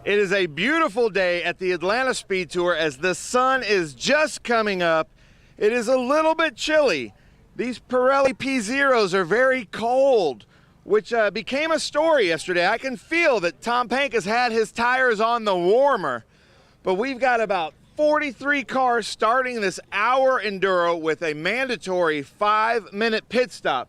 It is a beautiful day at the Atlanta SpeedTour as the sun is just coming up. It is a little bit chilly. These Pirelli P0s are very cold, which became a story yesterday. I can feel that Tom Pank has had his tires on the warmer, but we've got about 43 cars starting this hour enduro with a mandatory 5-minute pit stop.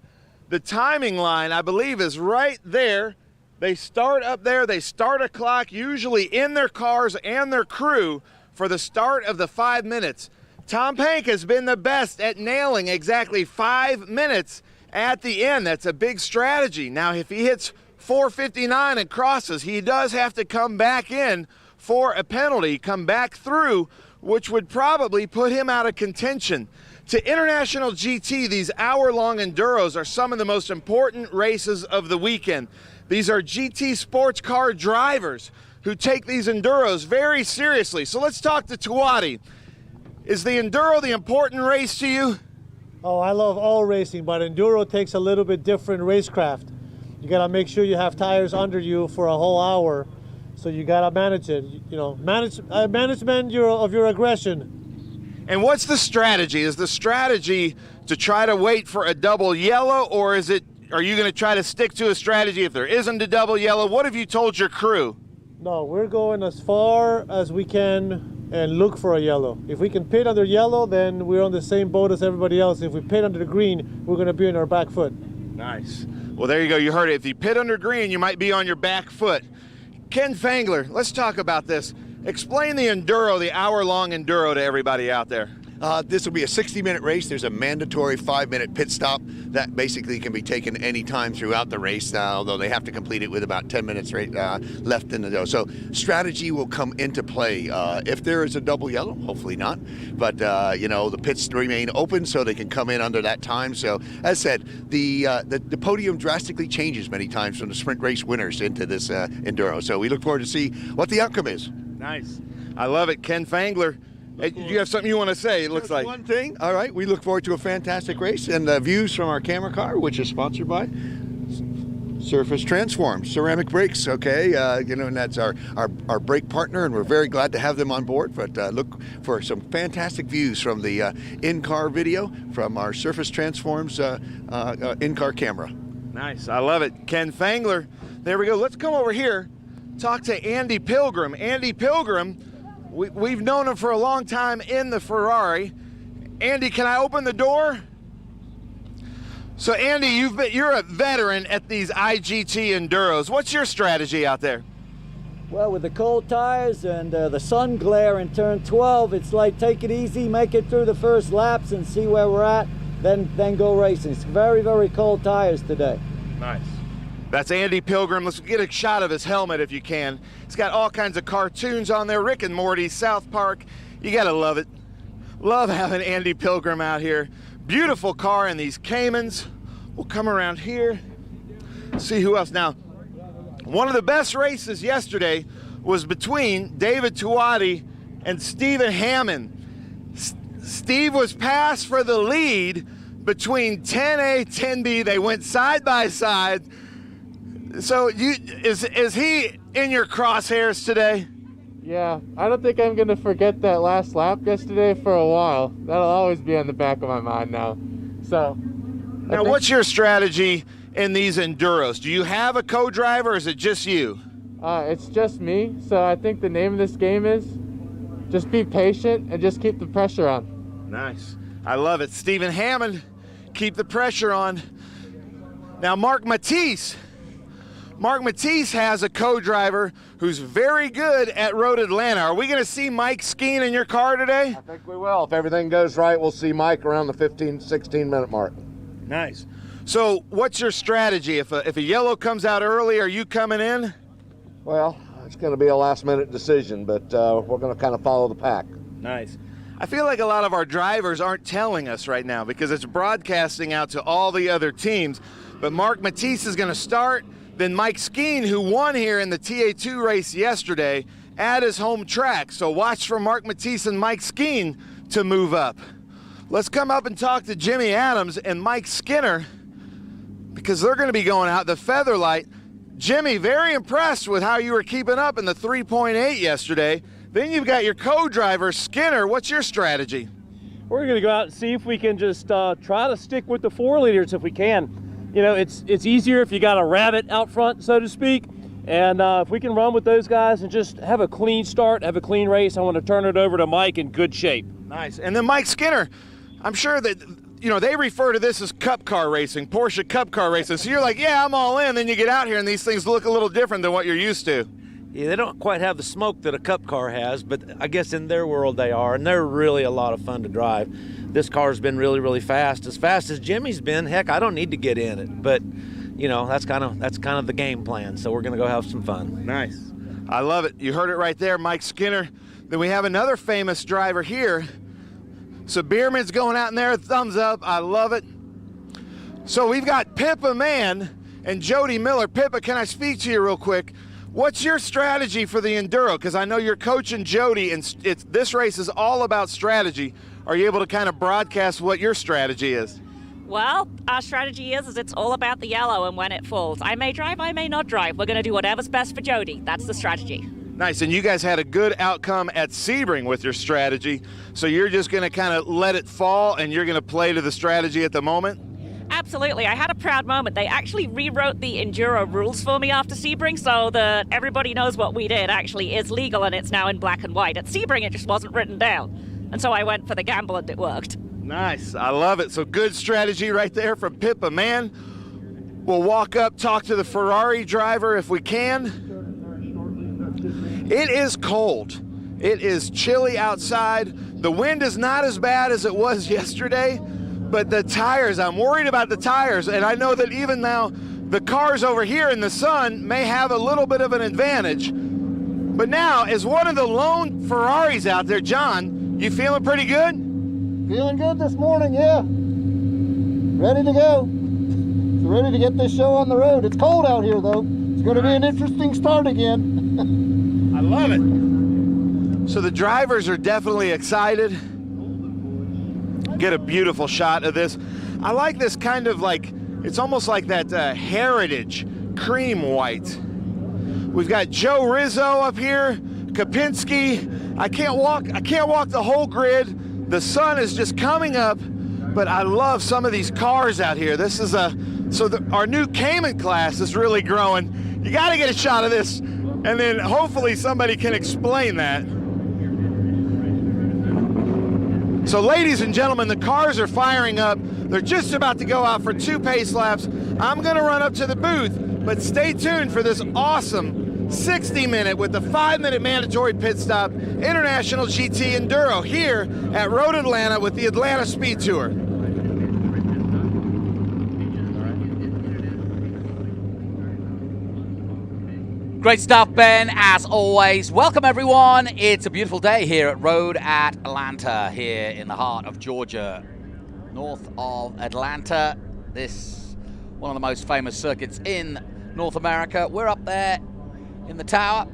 The timing line, I believe, is right there. They start up there, they start a clock, usually in their cars and their crew, for the start of the 5 minutes. Tom Pank has been the best at nailing exactly 5 minutes at the end. That's a big strategy. Now, if he hits 4:59 and crosses, he does have to come back in for a penalty, come back through, which would probably put him out of contention. To International GT, these hour-long enduros are some of the most important races of the weekend. These are GT sports car drivers who take these enduros very seriously. So let's talk to Tuati. Is the enduro the important race to you? Oh, I love all racing, but enduro takes a little bit different racecraft. You gotta make sure you have tires under you for a whole hour, so you gotta manage it. You know, management of your aggression. And what's the strategy? Is the strategy to try to wait for a double yellow, or are you going to try to stick to a strategy if there isn't a double yellow? What have you told your crew? No, we're going as far as we can and look for a yellow. If we can pit under yellow, then we're on the same boat as everybody else. If we pit under the green, we're going to be on our back foot. Nice. Well, there you go. You heard it. If you pit under green, you might be on your back foot. Ken Fangler, let's talk about this. Explain the enduro, the hour-long enduro, to everybody out there. This will be a 60-minute race. There's a mandatory 5-minute pit stop that basically can be taken any time throughout the race, although they have to complete it with about 10 minutes left in the go. So strategy will come into play. If there is a double yellow, hopefully not, but you know, the pits remain open so they can come in under that time. So as said, the podium drastically changes many times from the sprint race winners into this enduro. So we look forward to see what the outcome is. Nice. I love it. Ken Fangler. Hey, did you have something you want to say? It looks like one thing. All right, we look forward to a fantastic race and views from our camera car, which is sponsored by Surface Transform ceramic brakes. Okay, you know, and that's our brake partner, and we're very glad to have them on board. But look for some fantastic views from the in-car video from our Surface Transforms in-car camera. Nice. I love it. Ken Fangler. There we go. Let's come over here. Talk to Andy Pilgrim. Andy Pilgrim, we've known him for a long time in the Ferrari. Andy, can I open the door? So Andy, you're a veteran at these IGT Enduros. What's your strategy out there? Well, with the cold tires and the sun glare in turn 12, it's like take it easy, make it through the first laps and see where we're at, then go racing. It's very, very cold tires today. Nice. That's Andy Pilgrim. Let's get a shot of his helmet if you can. It's got all kinds of cartoons on there. Rick and Morty, South Park. You gotta love it. Love having Andy Pilgrim out here. Beautiful car in these Caymans. We'll come around here, see who else. Now, one of the best races yesterday was between David Tuati and Stephen Hammond. Steve was passed for the lead between 10A, 10B. They went side by side. So is he in your crosshairs today? Yeah, I don't think I'm going to forget that last lap yesterday for a while. That'll always be on the back of my mind now. So, now what's your strategy in these enduros? Do you have a co-driver or is it just you? It's just me. So I think the name of this game is just be patient and just keep the pressure on. Nice. I love it. Stephen Hammond, keep the pressure on. Now Mark Matisse has a co-driver who's very good at Road Atlanta. Are we going to see Mike Skeen in your car today? I think we will. If everything goes right, we'll see Mike around the 15, 16-minute mark. Nice. So what's your strategy? If a yellow comes out early, are you coming in? Well, it's going to be a last-minute decision, but we're going to kind of follow the pack. Nice. I feel like a lot of our drivers aren't telling us right now because it's broadcasting out to all the other teams. But Mark Matisse is going to start. Then Mike Skeen, who won here in the TA2 race yesterday at his home track. So watch for Mark Matisse and Mike Skeen to move up. Let's come up and talk to Jimmy Adams and Mike Skinner because they're going to be going out the Featherlight. Jimmy, very impressed with how you were keeping up in the 3.8 yesterday. Then you've got your co-driver, Skinner. What's your strategy? We're going to go out and see if we can just try to stick with the 4 liters if we can. You know, it's easier if you got a rabbit out front, so to speak. And if we can run with those guys and just have a clean start, have a clean race, I want to turn it over to Mike in good shape. Nice. And then Mike Skinner, I'm sure that, you know, they refer to this as cup car racing, Porsche cup car racing. So you're like, yeah, I'm all in. Then you get out here and these things look a little different than what you're used to. Yeah, they don't quite have the smoke that a cup car has, but I guess in their world they are, and they're really a lot of fun to drive. This car's been really, really fast as Jimmy's been. Heck, I don't need to get in it, but you know, that's kind of the game plan. So we're gonna go have some fun. Nice. I love it. You heard it right there, Mike Skinner. Then we have another famous driver here. So Bierman's going out in there, thumbs up. I love it. So we've got Pippa Mann and Jody Miller. Pippa, can I speak to you real quick? What's your strategy for the Enduro? Because I know you're coaching Jody, and this race is all about strategy. Are you able to kind of broadcast what your strategy is? Well, our strategy is it's all about the yellow and when it falls. I may drive, I may not drive. We're going to do whatever's best for Jody. That's the strategy. Nice, and you guys had a good outcome at Sebring with your strategy. So you're just going to kind of let it fall, and you're going to play to the strategy at the moment? Absolutely. I had a proud moment. They actually rewrote the Enduro rules for me after Sebring so that everybody knows what we did actually is legal and it's now in black and white. At Sebring, it just wasn't written down. And so I went for the gamble and it worked. Nice. I love it. So good strategy right there from Pippa Mann. We'll walk up, talk to the Ferrari driver if we can. It is cold. It is chilly outside. The wind is not as bad as it was yesterday. But the tires, I'm worried about the tires, and I know that even now the cars over here in the sun may have a little bit of an advantage. But now, as one of the lone Ferraris out there, John, you feeling pretty good? Feeling good this morning, yeah. Ready to go. Ready to get this show on the road. It's cold out here, though. It's going to be an interesting start again. I love it. So the drivers are definitely excited. Get a beautiful shot of this. I like this kind of like, it's almost like that heritage cream white. We've got Joe Rizzo up here, Kopinski. I can't walk the whole grid. The sun is just coming up, but I love some of these cars out here. This is our new Cayman class is really growing. You got to get a shot of this, and then hopefully somebody can explain that. So ladies and gentlemen, the cars are firing up. They're just about to go out for 2 pace laps. I'm gonna run up to the booth, but stay tuned for this awesome 60-minute with the 5-minute mandatory pit stop, International GT Enduro here at Road Atlanta with the Atlanta SpeedTour. Great stuff, Ben, as always. Welcome, everyone. It's a beautiful day here at Road at Atlanta, here in the heart of Georgia, north of Atlanta. This one of the most famous circuits in North America. We're up there in the tower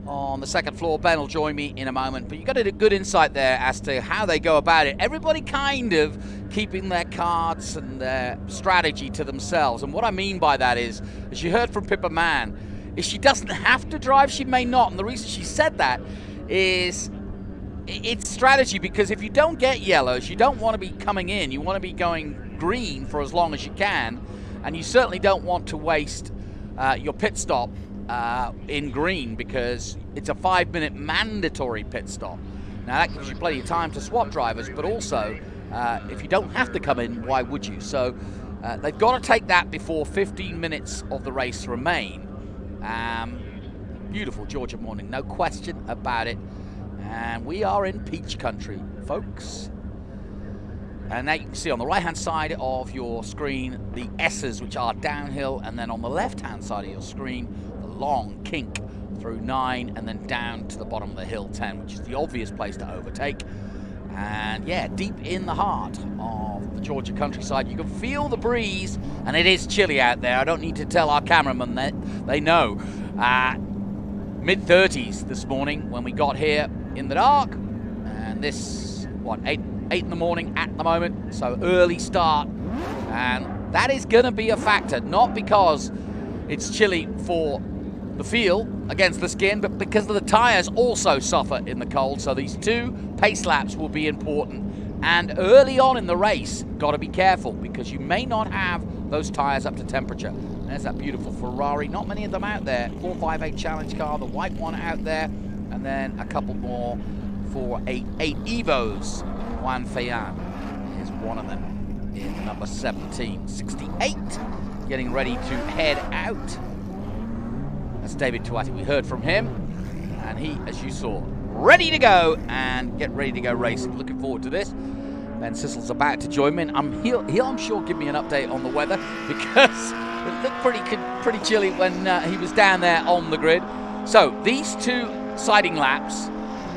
on the 2nd floor. Ben will join me in a moment, but you got a good insight there as to how they go about it. Everybody kind of keeping their cards and their strategy to themselves. And what I mean by that is, as you heard from Pippa Mann, if she doesn't have to drive, she may not. And the reason she said that is it's strategy, because if you don't get yellows, you don't want to be coming in. You want to be going green for as long as you can. And you certainly don't want to waste your pit stop in green, because it's a 5-minute mandatory pit stop. Now that gives you plenty of time to swap drivers, but also if you don't have to come in, why would you? So they've got to take that before 15 minutes of the race remain. Beautiful Georgia morning, no question about it. And we are in peach country, folks. And now you can see on the right-hand side of your screen the S's, which are downhill, and then on the left-hand side of your screen, the long kink through 9 and then down to the bottom of the hill 10, which is the obvious place to overtake. And yeah, deep in the heart of the Georgia countryside. You can feel the breeze, and it is chilly out there. I don't need to tell our cameramen that, they know. Mid-30s this morning when we got here in the dark, and this, what, 8 in the morning at the moment, so early start. And that is gonna be a factor, not because it's chilly for the feel against the skin, but because of the tires also suffer in the cold. So these 2 pace laps will be important. And early on in the race, got to be careful because you may not have those tires up to temperature. There's that beautiful Ferrari. Not many of them out there. 458 Challenge car, the white one out there, and then a couple more for 8 Evos. Juan Feyan is one of them in number 1768, getting ready to head out. That's David Tuati. We heard from him, and he, as you saw, ready to go and get ready to go racing. Looking forward to this. Ben Sissel's about to join me, and he'll I'm sure give me an update on the weather because it looked pretty chilly when he was down there on the grid. So these 2 siding laps,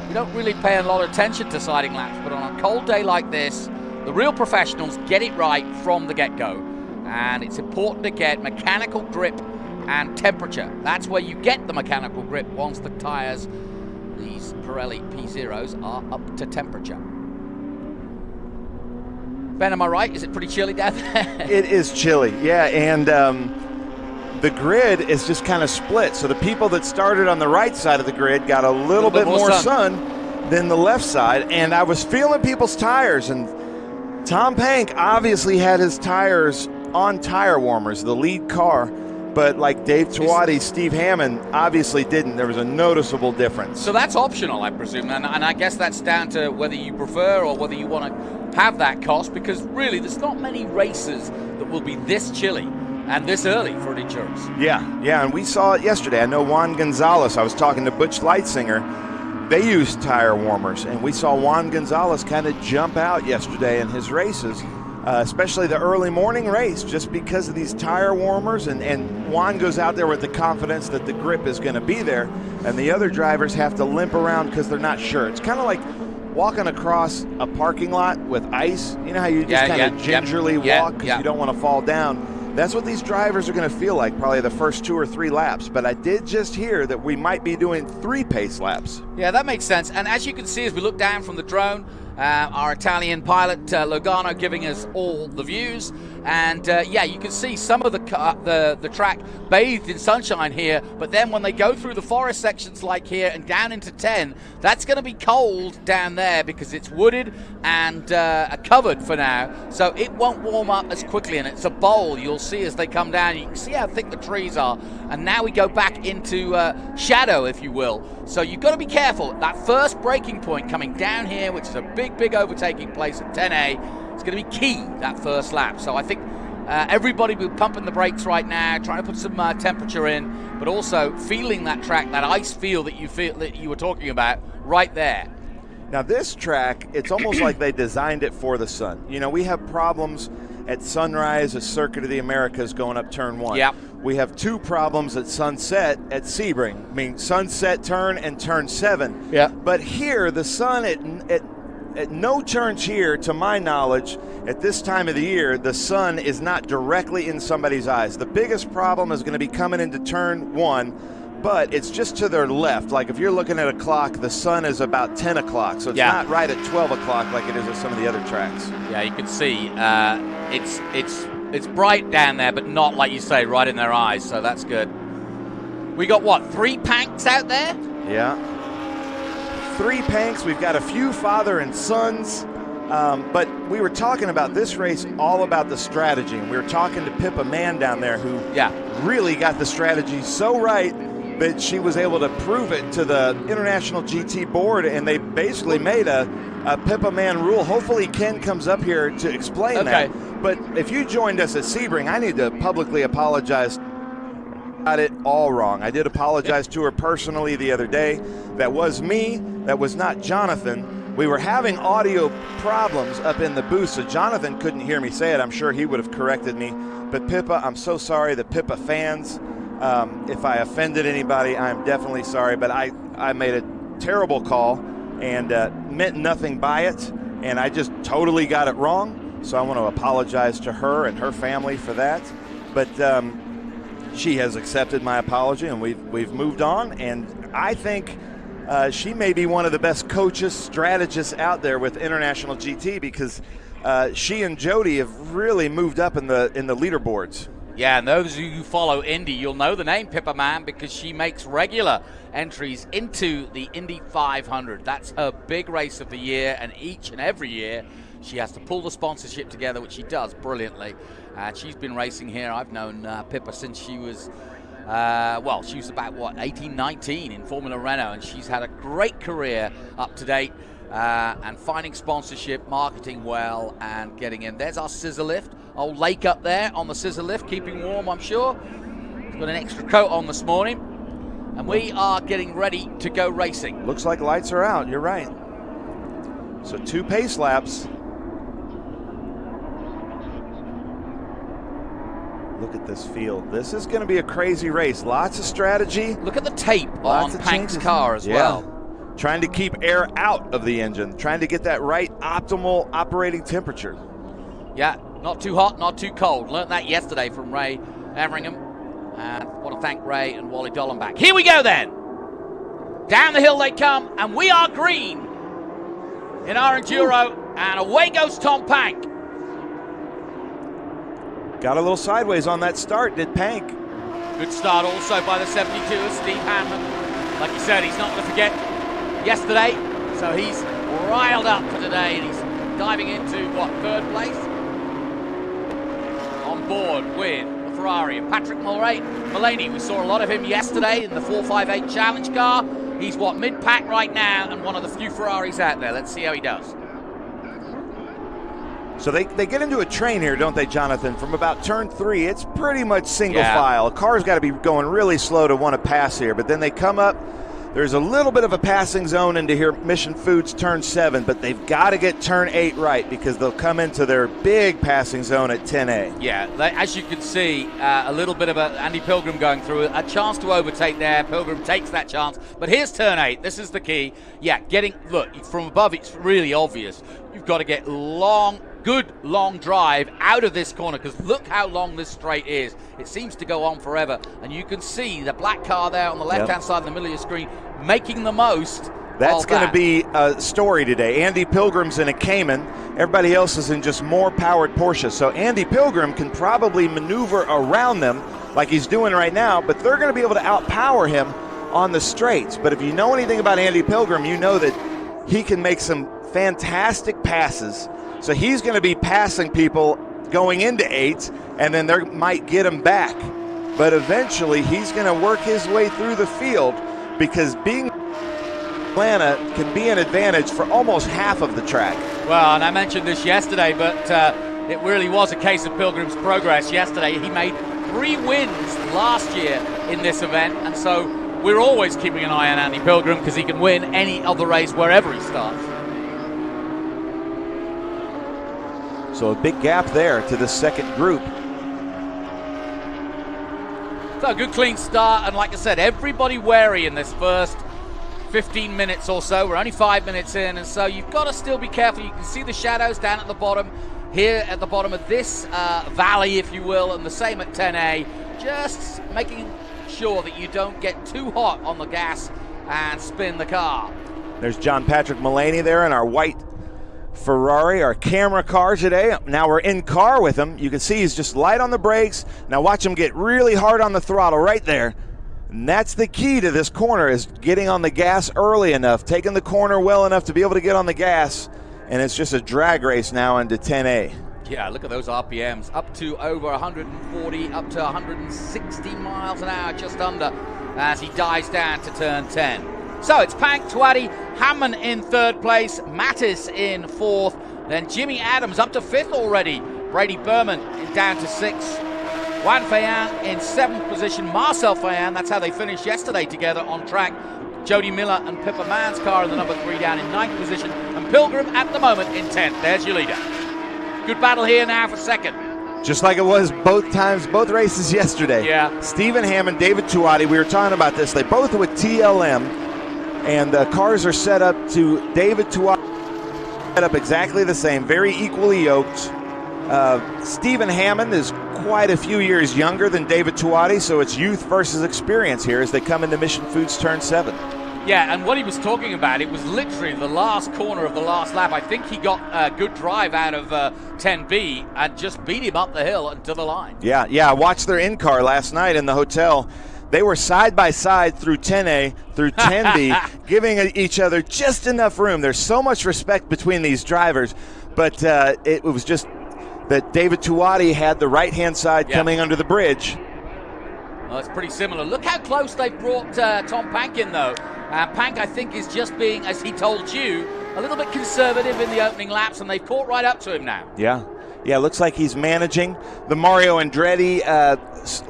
we don't really pay a lot of attention to siding laps, but on a cold day like this, the real professionals get it right from the get-go. And it's important to get mechanical grip and temperature. That's where you get the mechanical grip once the tires, these Pirelli P0s, are up to temperature. Ben, am I right? Is it pretty chilly down there? It is chilly, yeah, and the grid is just kind of split. So the people that started on the right side of the grid got a little bit more sun than the left side, and I was feeling people's tires, and Tom Pank obviously had his tires on tire warmers, the lead car, but like Dave Tuati, Steve Hammond obviously didn't. There was a noticeable difference. So that's optional, I presume, and I guess that's down to whether you prefer or whether you want to have that cost, because really there's not many races that will be this chilly and this early for an endurance. Yeah, and we saw it yesterday. I know Juan Gonzalez, I was talking to Butch Leitzinger, they used tire warmers, and we saw Juan Gonzalez kind of jump out yesterday in his races, especially the early morning race, just because of these tire warmers, and Juan goes out there with the confidence that the grip is going to be there, and the other drivers have to limp around because they're not sure. It's kind of like walking across a parking lot with ice. You know how you just kind of gingerly walk because you don't want to fall down? That's what these drivers are going to feel like probably the first 2 or 3 laps. But I did just hear that we might be doing 3 pace laps. Yeah, that makes sense. And as you can see, as we look down from the drone, our Italian pilot Logano giving us all the views, and yeah, you can see some of the track bathed in sunshine here, but then when they go through the forest sections like here and down into 10, that's going to be cold down there because it's wooded and covered for now, so it won't warm up as quickly, and it's a bowl you'll see as they come down. You can see how thick the trees are, and now we go back into shadow, if you will. So you've got to be careful. That first braking point coming down here, which is a big overtaking place at 10A, it's going to be key, that first lap. So I think everybody will be pumping the brakes right now, trying to put some temperature in, but also feeling that track, that ice feel that you were talking about right there. Now this track, it's almost like they designed it for the sun. You know, we have problems at Sunrise, a Circuit of the Americas going up turn 1. Yep. We have 2 problems at Sunset at Sebring. I mean, Sunset turn and turn 7. Yeah. But here, the sun at no turns here, to my knowledge, at this time of the year, the sun is not directly in somebody's eyes. The biggest problem is going to be coming into turn 1, but it's just to their left. Like if you're looking at a clock, the sun is about 10 o'clock, so it's not right at 12 o'clock like it is at some of the other tracks. Yeah, you can see it's bright down there, but not, like you say, right in their eyes, so that's good. We got, what, 3 Panks out there? Yeah. 3 Panks. We've got a few father and sons, but we were talking about this race all about the strategy, and we were talking to Pippa Mann down there who really got the strategy so right that she was able to prove it to the International GT board, and they basically made a Pippa Mann rule. Hopefully Ken comes up here to explain that. But if you joined us at Sebring, I need to publicly apologize. Got it all wrong. I did apologize to her personally the other day. That was me. That was not Jonathan. We were having audio problems up in the booth, so Jonathan couldn't hear me say it. I'm sure he would have corrected me. But Pippa, I'm so sorry. The Pippa fans, if I offended anybody, I'm definitely sorry. But I made a terrible call and meant nothing by it, and I just totally got it wrong. So I want to apologize to her and her family for that. But she has accepted my apology, and we've moved on. And I think she may be one of the best coaches, strategists out there with International GT, because she and Jody have really moved up in the leaderboards. Yeah, and those of you who follow Indy, you'll know the name Pippa Mann because she makes regular entries into the Indy 500. That's her big race of the year, and each and every year she has to pull the sponsorship together, which she does brilliantly. And she's been racing here. I've known Pippa since she was, well, she was about, what, 18, 19 in Formula Renault, and she's had a great career up to date. And finding sponsorship, marketing well, and getting in. There's our scissor lift. Old Lake up there on the scissor lift, keeping warm, I'm sure. He's got an extra coat on this morning. And we are getting ready to go racing. Looks like lights are out, you're right. So 2 pace laps. Look at this field. This is going to be a crazy race. Lots of strategy. Look at the tape on Pank's car as well. Trying to keep air out of the engine, trying to get that right optimal operating temperature. Yeah, not too hot, not too cold. Learned that yesterday from Ray Everingham. And I want to thank Ray and Wally Dollenbach. Here we go then. Down the hill they come, and we are green in our Enduro, and away goes Tom Pank. Got a little sideways on that start, did Pank. Good start also by the 72 of Steve Hammond. Like you said, he's not going to forget yesterday, so he's riled up for today, and he's diving into, what, 3rd place? On board with the Ferrari and Patrick Mullaney. We saw a lot of him yesterday in the 458 Challenge car. He's, what, mid-pack right now, and one of the few Ferraris out there. Let's see how he does. So they get into a train here, don't they, Jonathan? From about turn 3, it's pretty much single file. A car's got to be going really slow to want to pass here, but then they come up. There's a little bit of a passing zone into here, Mission Foods turn 7, but they've got to get turn 8 right because they'll come into their big passing zone at 10A. Yeah, as you can see, a little bit of Andy Pilgrim going through, a chance to overtake there. Pilgrim takes that chance, but here's turn 8. This is the key. Yeah, look, from above it's really obvious. You've got to get good long drive out of this corner because look how long this straight is. It seems to go on forever, and you can see the black car there on the left-hand side in the middle of your screen making the most. That's going to be a story today. Andy Pilgrim's in a Cayman. Everybody else is in just more powered Porsche. So Andy Pilgrim can probably maneuver around them like he's doing right now, but they're going to be able to outpower him on the straights. But if you know anything about Andy Pilgrim, you know that he can make some fantastic passes. So he's going to be passing people going into 8s, and then they might get him back. But eventually he's going to work his way through the field because being Atlanta can be an advantage for almost half of the track. Well, and I mentioned this yesterday, but it really was a case of Pilgrim's progress yesterday. He made 3 wins last year in this event, and so we're always keeping an eye on Andy Pilgrim because he can win any other race wherever he starts. So a big gap there to the second group. So a good clean start, and like I said, everybody wary in this first 15 minutes or so. We're only 5 minutes in, and so you've got to still be careful. You can see the shadows down at the bottom, here at the bottom of this valley, if you will, and the same at 10A. Just making sure that you don't get too hot on the gas and spin the car. There's John Patrick Mullaney there in our white Ferrari, our camera car today. Now we're in car with him. You can see he's just light on the brakes. Now watch him get really hard on the throttle right there. And that's the key to this corner, is getting on the gas early enough, taking the corner well enough to be able to get on the gas. And it's just a drag race now into 10A. Yeah, look at those RPMs, up to over 140, up to 160 miles an hour, just under, as he dives down to turn 10. So it's Pank, Tuati, Hammond in 3rd place, Mattis in 4th, then Jimmy Adams up to 5th already, Brady Berman down to 6th, Juan Fayan in 7th position, Marcel Fayan, that's how they finished yesterday together on track, Jody Miller and Pippa Mann's car in the number 3 down in 9th position, and Pilgrim at the moment in 10th. There's your leader. Good battle here now for 2nd. Just like it was both races yesterday. Yeah. Stephen Hammond, David Tuati, we were talking about this. They both were with TLM. And the cars are set up to David Tuati, set up exactly the same, very equally yoked. Stephen Hammond is quite a few years younger than David Tuati, so it's youth versus experience here as they come into Mission Foods turn 7. Yeah, and what he was talking about, it was literally the last corner of the last lap. I think he got a good drive out of 10B and just beat him up the hill and to the line. Yeah, I watched their in-car last night in the hotel. They were side by side through 10A, through 10B, giving each other just enough room. There's so much respect between these drivers, but it was just that David Tuati had the right-hand side coming under the bridge. Well, it's pretty similar. Look how close they brought Tom Pank in, though. Pank, I think, is just being, as he told you, a little bit conservative in the opening laps, and they've caught right up to him now. Yeah, looks like he's managing. The Mario Andretti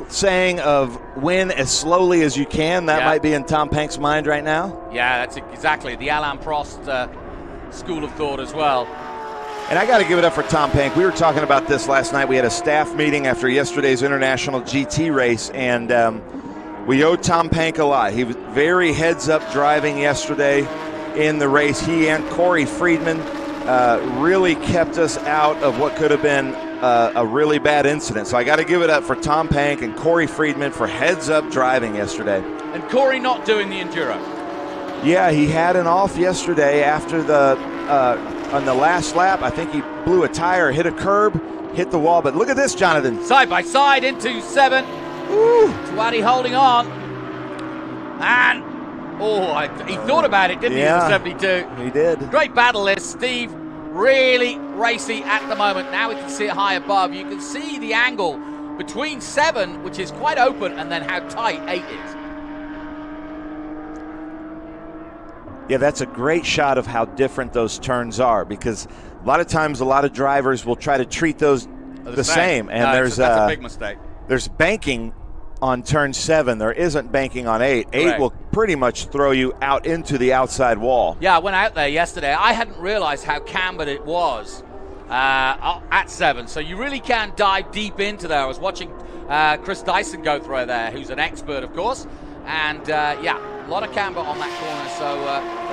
saying of win as slowly as you can. That might be in Tom Pank's mind right now. Yeah, that's exactly the Alain Prost school of thought as well. And I got to give it up for Tom Pank. We were talking about this last night. We had a staff meeting after yesterday's International GT race, and we owe Tom Pank a lot. He was very heads-up driving yesterday in the race. He and Corey Friedman really kept us out of what could have been a really bad incident. So I got to give it up for Tom Pank and Corey Friedman for heads-up driving yesterday. And Corey not doing the Enduro. Yeah, he had an off yesterday after on the last lap. I think he blew a tire, hit a curb, hit the wall. But look at this, Jonathan. Side by side into 7. Tuati holding on. And, he thought about it, didn't he, in the 72? He did. Great battle this, Steve. Really racy at the moment. Now we can see it high above. You can see the angle between 7, which is quite open, and then how tight 8 is. Yeah, that's a great shot of how different those turns are, because a lot of times a lot of drivers will try to treat those the same. And that's a big mistake. There's banking on turn 7. There isn't banking on 8. 8 will pretty much throw you out into the outside wall. Yeah, I went out there yesterday. I hadn't realized how cambered it was at 7. So you really can dive deep into there. I was watching Chris Dyson go through there, who's an expert, of course. And, a lot of camber on that corner, so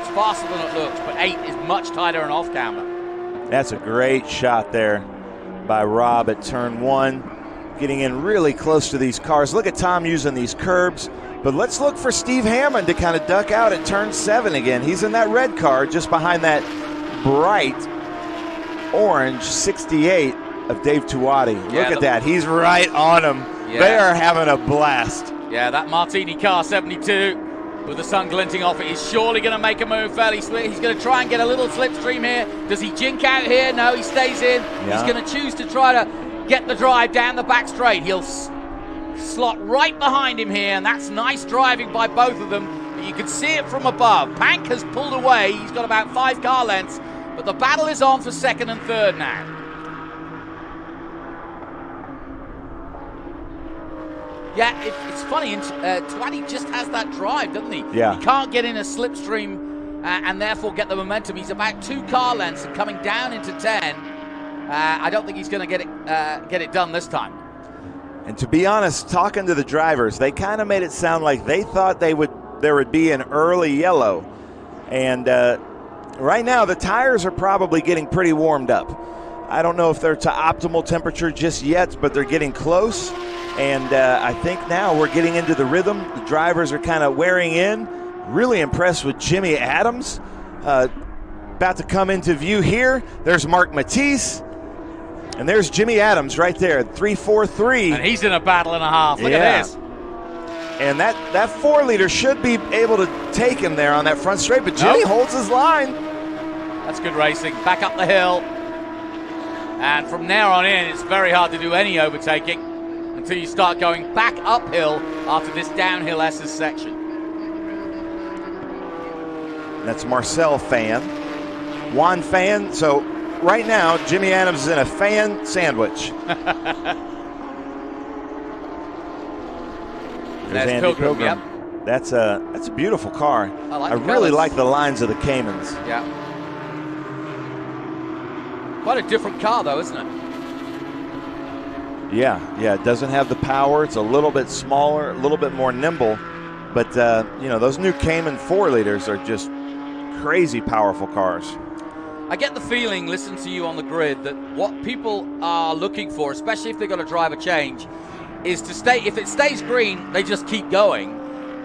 it's faster than it looks, but 8 is much tighter and off camber. That's a great shot there by Rob at turn 1, getting in really close to these cars. Look at Tom using these curbs, but let's look for Steve Hammond to kind of duck out at turn 7 again. He's in that red car just behind that bright orange 68 of Dave Tuati. Look at that. He's right on him. Yeah. They are having a blast. Yeah, that Martini car 72 with the sun glinting off it is surely going to make a move fairly slick. He's going to try and get a little slipstream here. Does he jink out here? No, he stays in. Yeah. He's going to choose to try to get the drive down the back straight. He'll slot right behind him here, and that's nice driving by both of them. But you can see it from above. Pank has pulled away. He's got about 5 car lengths, but the battle is on for 2nd and 3rd now. Yeah, it's funny. Tuati just has that drive, doesn't he? Yeah. He can't get in a slipstream and therefore get the momentum. He's about 2 car lengths and coming down into 10. I don't think he's going to get it done this time. And to be honest, talking to the drivers, they kind of made it sound like they thought there would be an early yellow. And right now, the tires are probably getting pretty warmed up. I don't know if they're to optimal temperature just yet, but they're getting close. And I think now we're getting into the rhythm. The drivers are kind of wearing in. Really impressed with Jimmy Adams. About to come into view here. There's Mark Matisse. And there's Jimmy Adams right there, 3-4-3. And he's in a battle and a half. Look at this. And that 4-liter should be able to take him there on that front straight, but Jimmy holds his line. That's good racing. Back up the hill. And from there on in, it's very hard to do any overtaking until you start going back uphill after this downhill S's section. That's Marcel Fan. Juan Fan. So right now, Jimmy Adams is in a fan sandwich. There's Andy Pilgrim. Yep. That's a beautiful car. I really like the lines of the Caymans. Yeah. Quite a different car, though, isn't it? Yeah, it doesn't have the power. It's a little bit smaller, a little bit more nimble. But, those new Cayman 4-liters are just crazy powerful cars. I get the feeling, listening to you on the grid, that what people are looking for, especially if they've got a driver change, is to stay. If it stays green, they just keep going.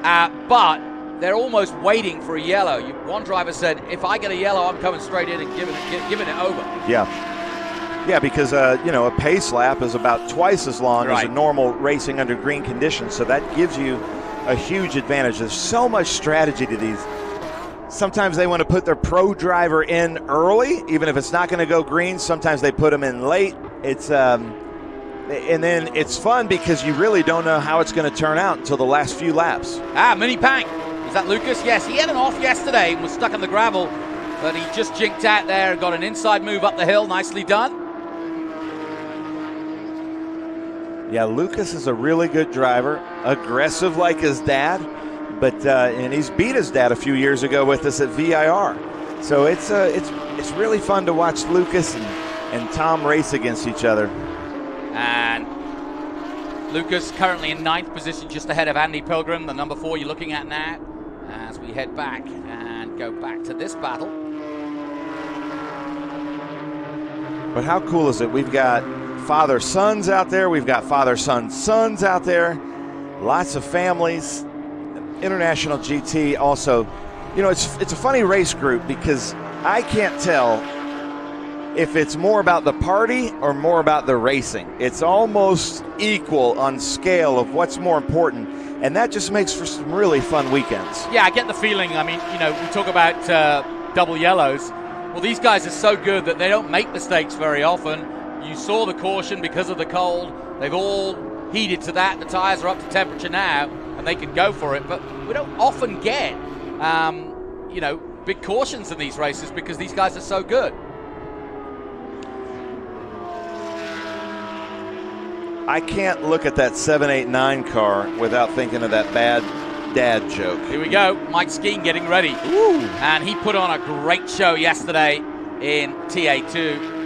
But they're almost waiting for a yellow. One driver said, if I get a yellow, I'm coming straight in and giving it over. Yeah, because a pace lap is about twice as long as a normal racing under green conditions, so that gives you a huge advantage. There's so much strategy to these. Sometimes they want to put their pro driver in early, even if it's not going to go green. Sometimes they put them in late. It's and then it's fun because you really don't know how it's going to turn out until the last few laps. Mini Pank. Is that Lucas? Yes, he had an off yesterday and was stuck in the gravel, but he just jinked out there and got an inside move up the hill. Nicely done. Yeah, Lucas is a really good driver, aggressive like his dad, but and he's beat his dad a few years ago with us at VIR. So it's really fun to watch Lucas and Tom race against each other. And Lucas currently in 9th position, just ahead of Andy Pilgrim, the number 4 you're looking at now, as we head back and go back to this battle. But how cool is it? We've got father-sons out there. We've got father-son-sons out there. Lots of families. International GT also. You know, it's a funny race group because I can't tell if it's more about the party or more about the racing. It's almost equal on scale of what's more important, and that just makes for some really fun weekends. Yeah, I get the feeling. I mean, we talk about double yellows. Well, these guys are so good that they don't make mistakes very often. You saw the caution because of the cold. They've all heated to that. The tires are up to temperature now, and they can go for it. But we don't often get, big cautions in these races because these guys are so good. I can't look at that 789 car without thinking of that bad dad joke. Here we go. Mike Skeen getting ready. Ooh. And he put on a great show yesterday in TA2.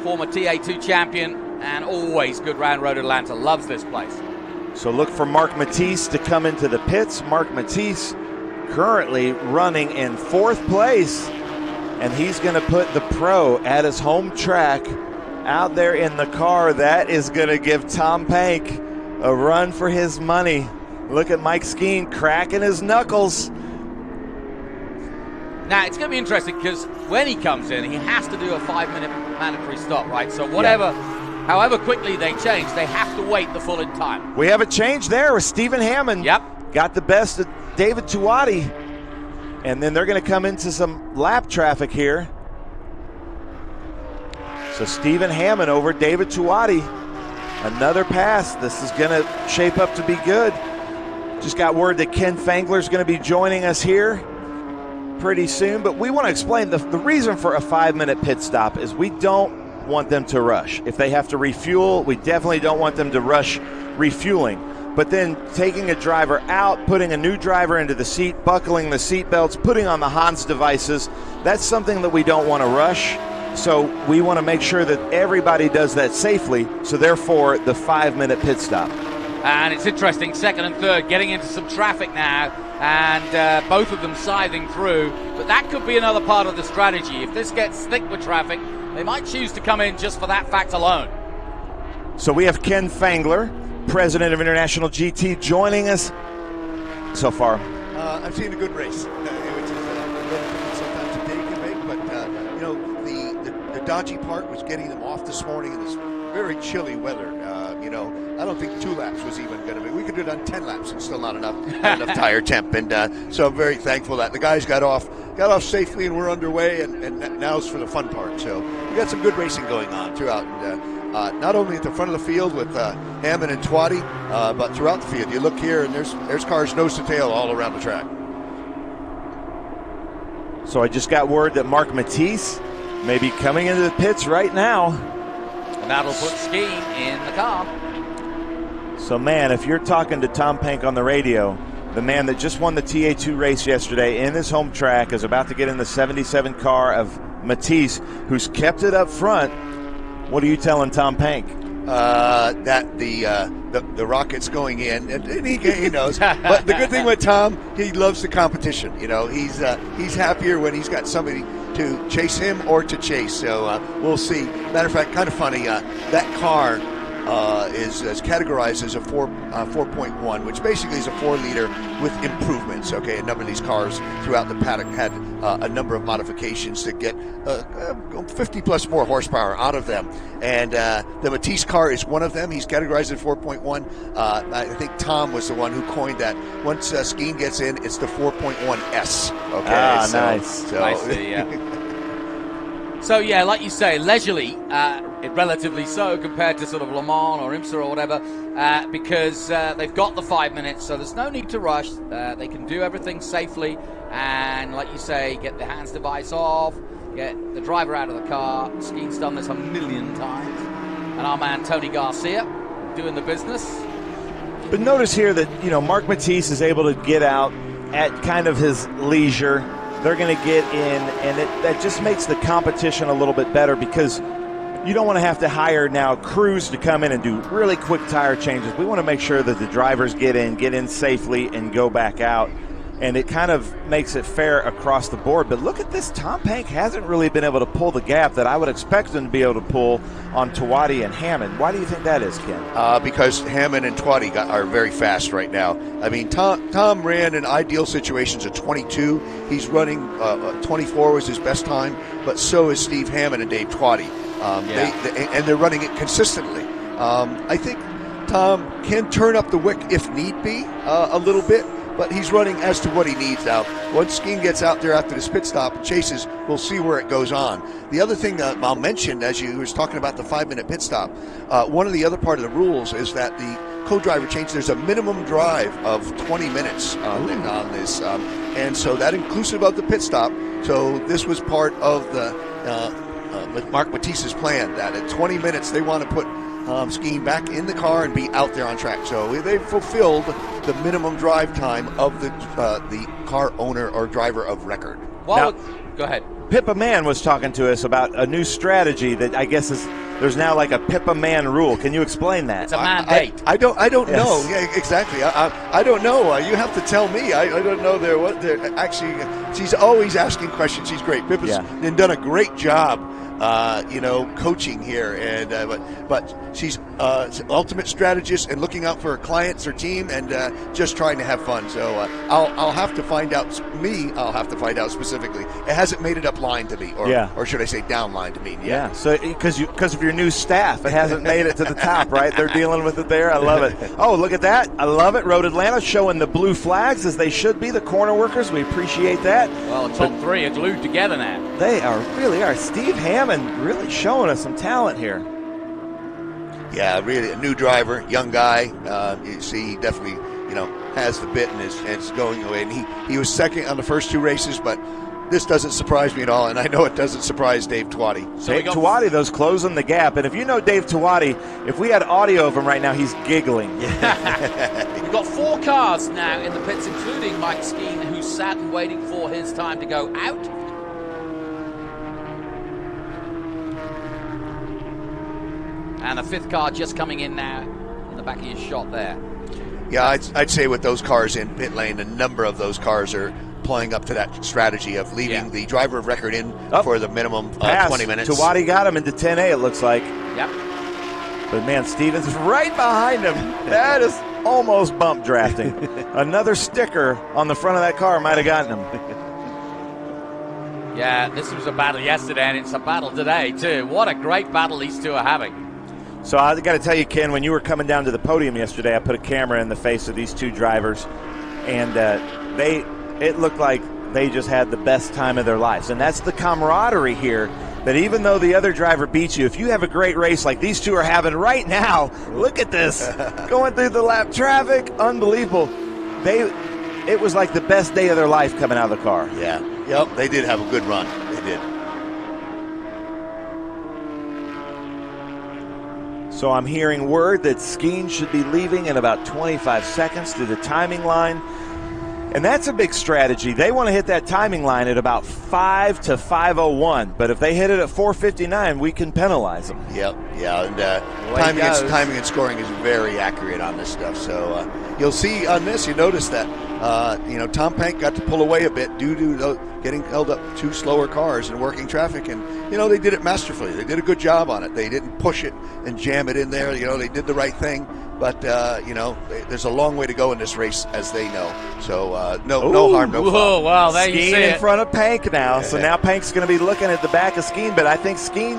Former TA2 champion and always good round road Atlanta. Loves this place. So look for Mark Matisse to come into the pits. Mark Matisse currently running in 4th place, and he's going to put the pro at his home track out there in the car. That is going to give Tom Pank a run for his money. Look at Mike Skeen cracking his knuckles. Now, it's going to be interesting because when he comes in, he has to do a 5-minute mandatory stop, right? So however quickly they change, they have to wait the full in time. We have a change there with Stephen Hammond. Yep. Got the best of David Tuati. And then they're going to come into some lap traffic here. So Stephen Hammond over David Tuati. Another pass. This is going to shape up to be good. Just got word that Ken Fangler's going to be joining us here pretty soon. But we want to explain the reason for a 5-minute pit stop is we don't want them to rush. If they have to refuel, we definitely don't want them to rush refueling. But then taking a driver out, putting a new driver into the seat, buckling the seat belts, putting on the Hans devices, that's something that we don't want to rush. So we want to make sure that everybody does that safely. So therefore, the 5-minute pit stop. And it's interesting, 2nd and 3rd getting into some traffic now, and both of them scything through. But that could be another part of the strategy. If this gets thick with traffic, they might choose to come in just for that fact alone. So we have Ken Fangler, president of International GT, joining us so far. I'm seeing a good race, which is sometimes a day can make, but the dodgy part was getting them off this morning in this very chilly weather. I don't think 2 laps was even going to be. We could have done 10 laps and still not enough tire temp. And so I'm very thankful that the guys got off safely and we're underway. And now's for the fun part. So we got some good racing going on throughout. And, not only at the front of the field with Hammond and Tuati, but throughout the field. You look here and there's cars nose to tail all around the track. So I just got word that Mark Matisse may be coming into the pits right now. And that'll put Skeen in the car. So, man, if you're talking to Tom Pank on the radio, the man that just won the TA2 race yesterday in his home track is about to get in the 77 car of Matisse, who's kept it up front. What are you telling Tom Pank? That the rocket's going in, and he knows. But the good thing with Tom, he loves the competition. He's happier when he's got somebody to chase him or to chase. So we'll see. Matter of fact, kind of funny. That car is categorized as a 4.1, which basically is a 4-liter with improvements. Okay, a number of these cars throughout the paddock had a number of modifications to get 50 plus more horsepower out of them, and the Matisse car is one of them. He's categorized at 4.1. I think Tom was the one who coined that. Once Skeen gets in, it's the 4.1S. Okay, nice. So. I see, yeah. So yeah, like you say, leisurely, relatively so compared to sort of Le Mans or IMSA or whatever, because they've got the 5 minutes, so there's no need to rush. They can do everything safely, and like you say, get the hands device off, get the driver out of the car. Skeen's done this a million times, and our man Tony Garcia doing the business. But notice here that, you know, Mark Matisse is able to get out at kind of his leisure. They're going to get in, and that just makes the competition a little bit better, because you don't want to have to hire now crews to come in and do really quick tire changes. We want to make sure that the drivers get in safely, and go back out. And it kind of makes it fair across the board. But look at this. Tom Pank hasn't really been able to pull the gap that I would expect him to be able to pull on Tawadi and Hammond. Why do you think that is, Ken? Because Hammond and Tawadi are very fast right now. I mean, Tom ran in ideal situations at 22. He's running 24 was his best time, but so is Steve Hammond and Dave Tawadi. And they're running it consistently. I think Tom can turn up the wick if need be a little bit, but he's running as to what he needs now. Once Skeen gets out there after this pit stop and chases, we'll see where it goes on. The other thing I'll mention, as you was talking about the 5-minute pit stop, one of the other part of the rules is that the co-driver change, there's a minimum drive of 20 minutes on this, and so that inclusive of the pit stop. So this was part of the Mark Matisse's plan, that at 20 minutes they want to put Skeen back in the car and be out there on track. So they fulfilled the minimum drive time of the car owner or driver of record. Well, go ahead. Pippa Mann was talking to us about a new strategy that I guess there's now like a Pippa Mann rule. Can you explain that? It's a mandate. I don't know. Yeah, exactly. I don't know. You have to tell me. I don't know what they're actually. She's always asking questions. She's great. Pippa's done a great job. Coaching here, and but she's ultimate strategist and looking out for her clients, her team, and just trying to have fun. So I'll have to find out. I'll have to find out specifically. It hasn't made it up line to me, or should I say down line to me yet. Yeah. So because of your new staff, it hasn't made it to the top, right? They're dealing with it there. I love it. Oh, look at that! I love it. Road Atlanta showing the blue flags as they should be. The corner workers, we appreciate that. Well, the top three are glued together now. They really are. Steve Hammond really showing us some talent here. Yeah, really a new driver, young guy. You see, he definitely, has the bit and is going away. And he was second on the first 2 races, but this doesn't surprise me at all, and I know it doesn't surprise Dave Tawadi. So Dave Tawadi, those closing the gap. And if you know Dave Tawadi, if we had audio of him right now, he's giggling. We've got 4 cars now in the pits, including Mike Skeen, who's sat and waiting for his time to go out. And the 5th car just coming in now in the back of your shot there. Yeah, I'd say with those cars in pit lane, a number of those cars are playing up to that strategy of leaving the driver of record in for the minimum 20 minutes. Tawadi got him into 10A, it looks like. Yep. But man, Stevens is right behind him. That is almost bump drafting. Another sticker on the front of that car might have gotten him. Yeah, this was a battle yesterday, and it's a battle today, too. What a great battle these two are having. So I got to tell you, Ken, when you were coming down to the podium yesterday, I put a camera in the face of these 2 drivers, and it looked like they just had the best time of their lives. And that's the camaraderie here, that even though the other driver beats you, if you have a great race like these 2 are having right now, look at this, going through the lap traffic, unbelievable. It was like the best day of their life coming out of the car. Yeah, yep, they did have a good run. They did. So I'm hearing word that Skeen should be leaving in about 25 seconds through the timing line. And that's a big strategy. They want to hit that timing line at about 5 to 5:01, but if they hit it at 4:59, we can penalize them. Yep, yeah, and timing and scoring is very accurate on this stuff. So you'll see on this, you notice that Tom Pank got to pull away a bit due to getting held up 2 slower cars and working traffic, and they did it masterfully. They did a good job on it. They didn't push it and jam it in there. They did the right thing. But, there's a long way to go in this race, as they know. So, no harm, no foul. Wow, there you see Skeen in it. front of Pank now. So now Pank's going to be looking at the back of Skeen. But I think Skeen,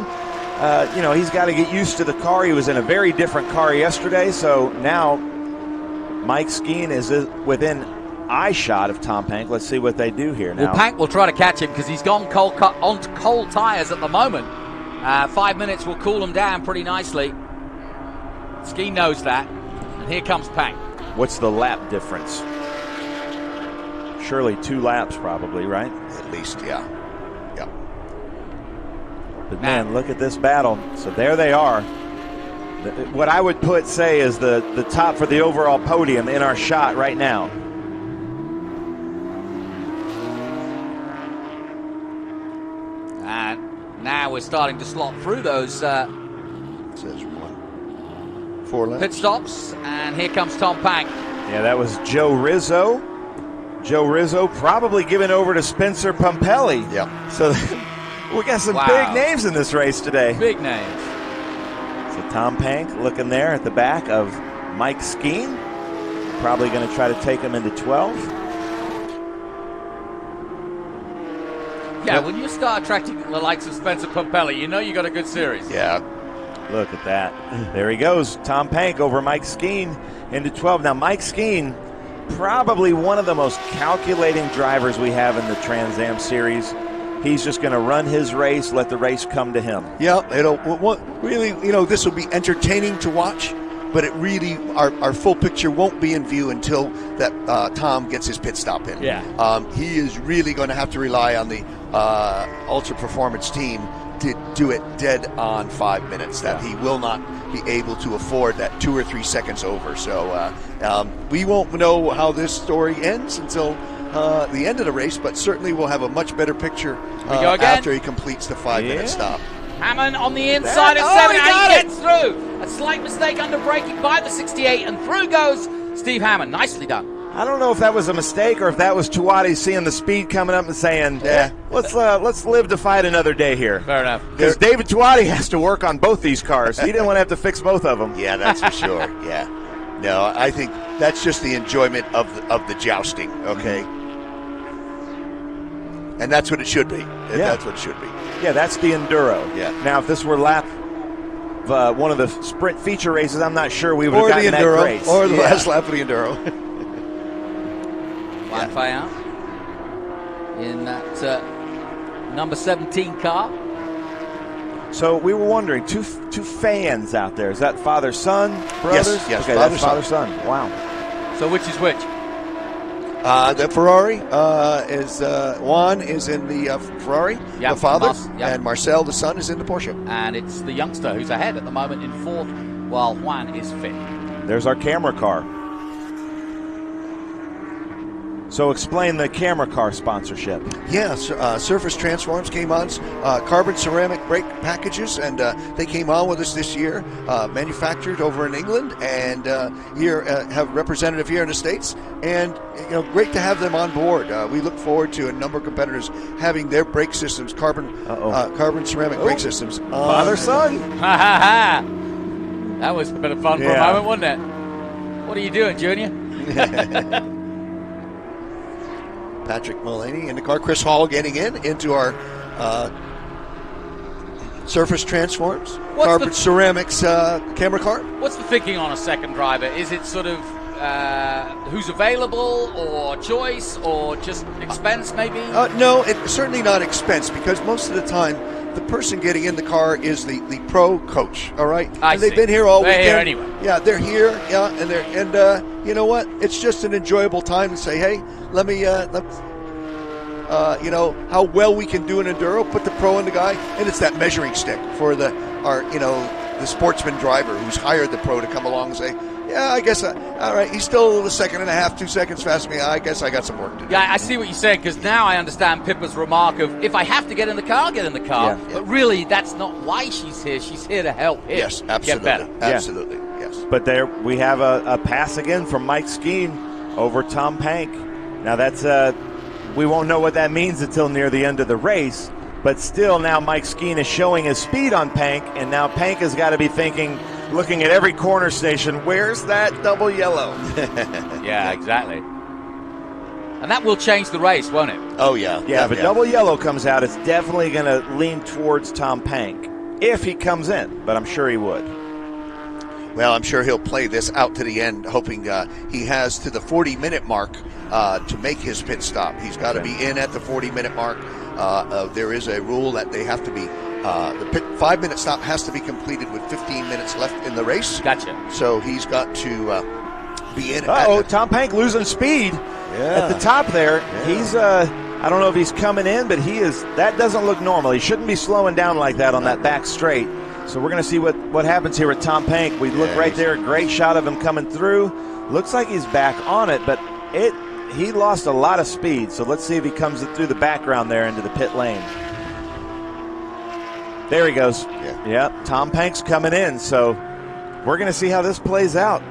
he's got to get used to the car. He was in a very different car yesterday. So now Mike Skeen is within eye shot of Tom Pank. Let's see what they do here now. Well, Pank will try to catch him because he's gone on cold tires at the moment. 5 minutes will cool him down pretty nicely. Skeen knows that, and here comes Pank. What's the lap difference? Surely 2 laps probably, right? At least, yeah. Yep. But man, look at this battle. So there they are. What I would say is the top for the overall podium in our shot right now. And now we're starting to slot through those Says 4 laps. pit stops, and here comes Tom Pank. Yeah, that was Joe Rizzo. Joe Rizzo probably given over to Spencer Pumpelly. Yeah. So we got some big names in this race today. Big names. So Tom Pank looking there at the back of Mike Skeen. Probably going to try to take him into 12. Yeah, when you start attracting the likes of Spencer Pumpelly, you got a good series. Yeah. Look at that. There he goes. Tom Pank over Mike Skeen into 12. Now, Mike Skeen, probably one of the most calculating drivers we have in the Trans Am series. He's just going to run his race, let the race come to him. Yeah, really, this will be entertaining to watch, but it really, our full picture won't be in view until that Tom gets his pit stop in. Yeah. He is really going to have to rely on the Ultra Performance team to do it dead on 5 minutes. That he will not be able to afford that 2 or 3 seconds over. So we won't know how this story ends until the end of the race, but certainly we'll have a much better picture after he completes the 5-minute stop. Hammond on the inside at 7, and he gets through. A slight mistake under braking by the 68, and through goes Steve Hammond. Nicely done. I don't know if that was a mistake or if that was Tuati seeing the speed coming up and saying, let's live to fight another day here. Fair enough. Because David Tuati has to work on both these cars. He didn't want to have to fix both of them. Yeah, that's for sure. Yeah. No, I think that's just the enjoyment of the jousting, okay? And that's what it should be. Yeah. That's what it should be. Yeah, that's the Enduro. Yeah. Now, if this were one of the sprint feature races, I'm not sure we would have gotten that grace. Or the last lap of the Enduro. Juan Fayant in that number 17 car. So we were wondering, two fans out there. Is that father-son, brothers? Yes, okay, that's father-son. Wow. So which is which? The Ferrari is Juan is in the Ferrari, the father, and Marcel, the son, is in the Porsche. And it's the youngster who's ahead at the moment in 4th, while Juan is 5th. There's our camera car. So explain the camera car sponsorship. Yeah, Surface Transforms came on, carbon ceramic brake packages, and they came on with us this year, manufactured over in England, and here have a representative here in the States, and great to have them on board. We look forward to a number of competitors having their brake systems, carbon ceramic brake systems. Father-son. That was a bit of fun for a moment, wasn't it? What are you doing, Junior? Patrick Mullaney in the car. Chris Hall getting into our Surface Transforms, carbon ceramics camera car. What's the thinking on a second driver? Is it sort of who's available, or choice, or just expense maybe? No, it's certainly not expense, because most of the time the person getting in the car is the pro coach. All right, they've been here all weekend. They're here anyway. Yeah, they're here. Yeah, and you know what? It's just an enjoyable time to say, hey, let me how well we can do an Enduro, put the pro in the guy, and it's that measuring stick for the sportsman driver who's hired the pro to come along and say, Yeah, I guess, all right, he's still a second and a half, 2 seconds faster than me. I guess I got some work to do. Yeah, I see what you're saying, because now I understand Pippa's remark of, if I have to get in the car, I'll get in the car. Yeah. But really, that's not why she's here. She's here to help him Yes, absolutely. get better. Absolutely, yes. But there we have a pass again from Mike Skeen over Tom Pank. Now that's we won't know what that means until near the end of the race. But still, now Mike Skeen is showing his speed on Pank, and now Pank has got to be thinking, looking at every corner station, where's that double yellow? Yeah, exactly. And that will change the race, won't it? Oh, yeah. Yeah, if a double yellow comes out, it's definitely going to lean towards Tom Pank, if he comes in, but I'm sure he would. Well, I'm sure he'll play this out to the end, hoping he has to the 40-minute mark to make his pit stop. He's got to be in at the 40-minute mark. There is a rule that they have to be, the pit 5-minute stop has to be completed with 15 minutes left in the race. Gotcha. So he's got to be in. Tom Pank losing speed at the top there. Yeah. He's, I don't know if he's coming in, but he is. That doesn't look normal. He shouldn't be slowing down like that on that back straight. So we're going to see what happens here with Tom Pank. We look right there, great shot of him coming through. Looks like he's back on it, but he lost a lot of speed. So let's see if he comes through the background there into the pit lane. There he goes. Yeah, Tom Pank's coming in. So we're going to see how this plays out.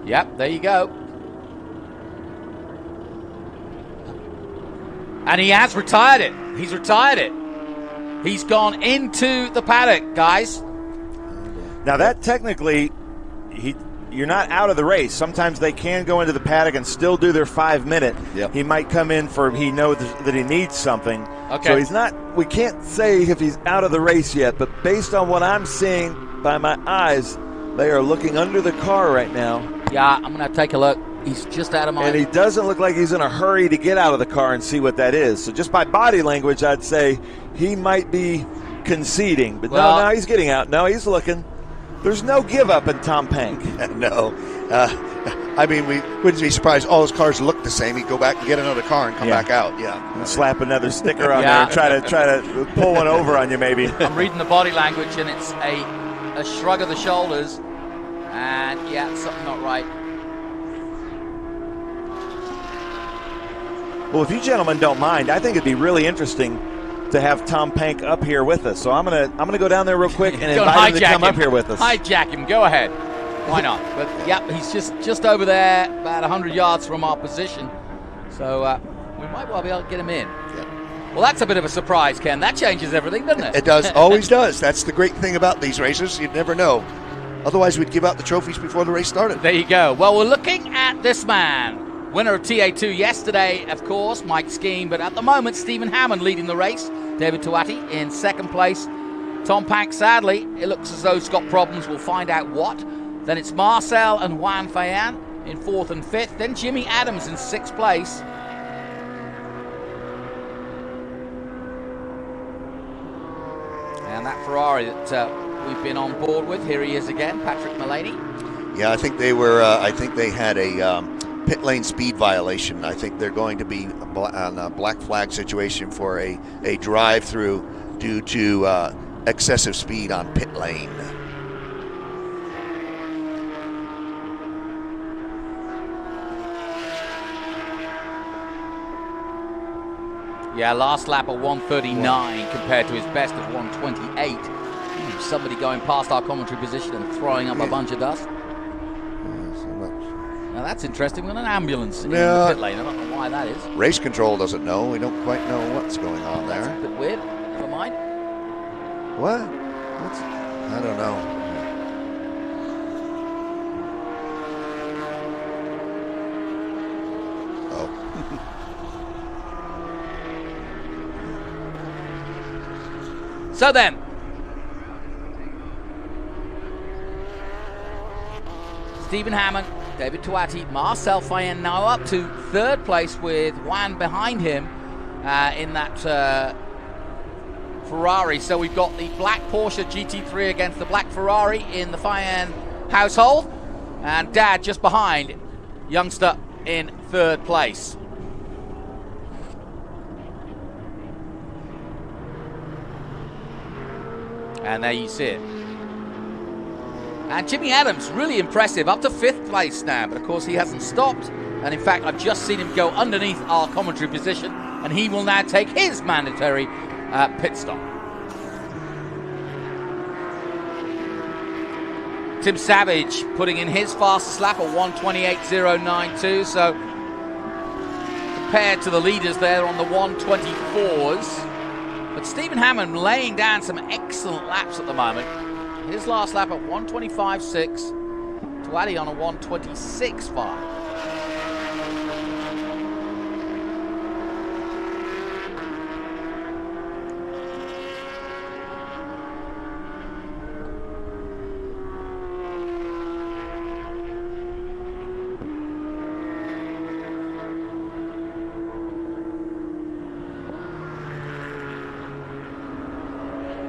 Yep, there you go. And he has retired it. He's retired it. He's gone into the paddock, guys. Now that technically, you're not out of the race. Sometimes they can go into the paddock and still do their 5-minute. Yep. He might come in for, he knows that he needs something. Okay. So he's not, we can't say if he's out of the race yet, but based on what I'm seeing by my eyes, they are looking under the car right now. Yeah, I'm going to take a look. He's just out of my... And he doesn't look like he's in a hurry to get out of the car and see what that is. So just by body language, I'd say he might be conceding. But no, he's getting out. No, he's looking. There's no give up in Tom Pank. No. I mean, we wouldn't be surprised. All his cars look the same. He'd go back and get another car and come back out. Yeah. And slap another sticker on there and try to pull one over on you maybe. I'm reading the body language, and it's a shrug of the shoulders. And, yeah, something not right. Well, if you gentlemen don't mind, I think it'd be really interesting to have Tom Pank up here with us. So I'm gonna go down there real quick and invite him to come up here with us. Hijack him. Go ahead. Why not? But yep, he's just over there, about 100 yards from our position. So we might well be able to get him in. Yeah. Well, that's a bit of a surprise, Ken. That changes everything, doesn't it? It does. Always does. That's the great thing about these races. You never know. Otherwise, we'd give out the trophies before the race started. There you go. Well, we're looking at this man. Winner of TA2 yesterday, of course, Mike Skeen, but at the moment, Stephen Hammond leading the race. David Tuati in second place. Tom Pank, sadly, it looks as though he's got problems. We'll find out what. Then it's Marcel and Juan Fayan in fourth and fifth. Then Jimmy Adams in sixth place. And that Ferrari that we've been on board with, here he is again, Patrick Mullaney. Yeah, I think they were. I think they had a pit lane speed violation. I think they're going to be on a black flag situation for a drive-through due to excessive speed on pit lane. Yeah, last lap of 139 compared to his best of 128. Somebody going past our commentary position and throwing up a bunch of dust. Now that's interesting. With an ambulance in the pit lane, I don't know why that is. Race control doesn't know. We don't quite know what's going on there. That's a bit weird. Never mind. What? I don't know. So then, Stephen Hammond, David Tuati, Marcel Fayen now up to third place with Juan behind him in that Ferrari. So we've got the black Porsche GT3 against the black Ferrari in the Fayen household, and Dad just behind, youngster in third place. And there you see it. And Jimmy Adams, really impressive, up to 5th place now, but of course he hasn't stopped. And in fact, I've just seen him go underneath our commentary position, and he will now take his mandatory pit stop. Tim Savage putting in his fastest lap at 1:28.092, so compared to the leaders there on the 1:24s. But Stephen Hammond laying down some excellent laps at the moment. His last lap at 1:25.6, Tuati on a 1:26.5.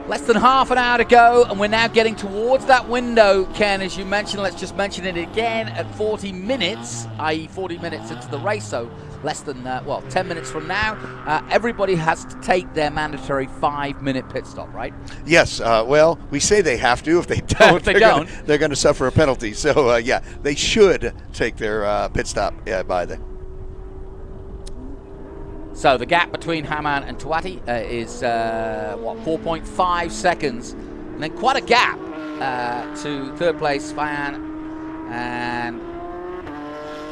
Less than half an hour to go, and we're now getting towards that window, Ken, as you mentioned. Let's just mention it again at 40 minutes, i.e. 40 minutes into the race, so less than, 10 minutes from now. Everybody has to take their mandatory 5-minute pit stop, right? Yes, well, we say they have to. If they don't, they're going to suffer a penalty. So, yeah, they should take their pit stop by then. So the gap between Hammond and Tuati is, 4.5 seconds. And then quite a gap to 3rd place, Fan. And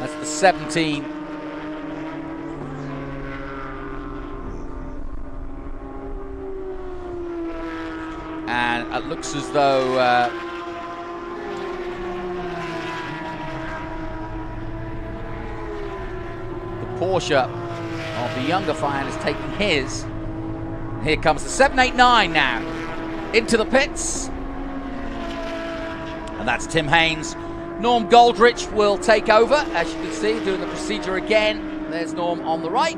that's the 17. And it looks as though the Porsche of the younger Fan is taking his. Here comes the 789 now into the pits. And that's Tim Haynes. Norm Goldrich will take over, as you can see, doing the procedure again. There's Norm on the right.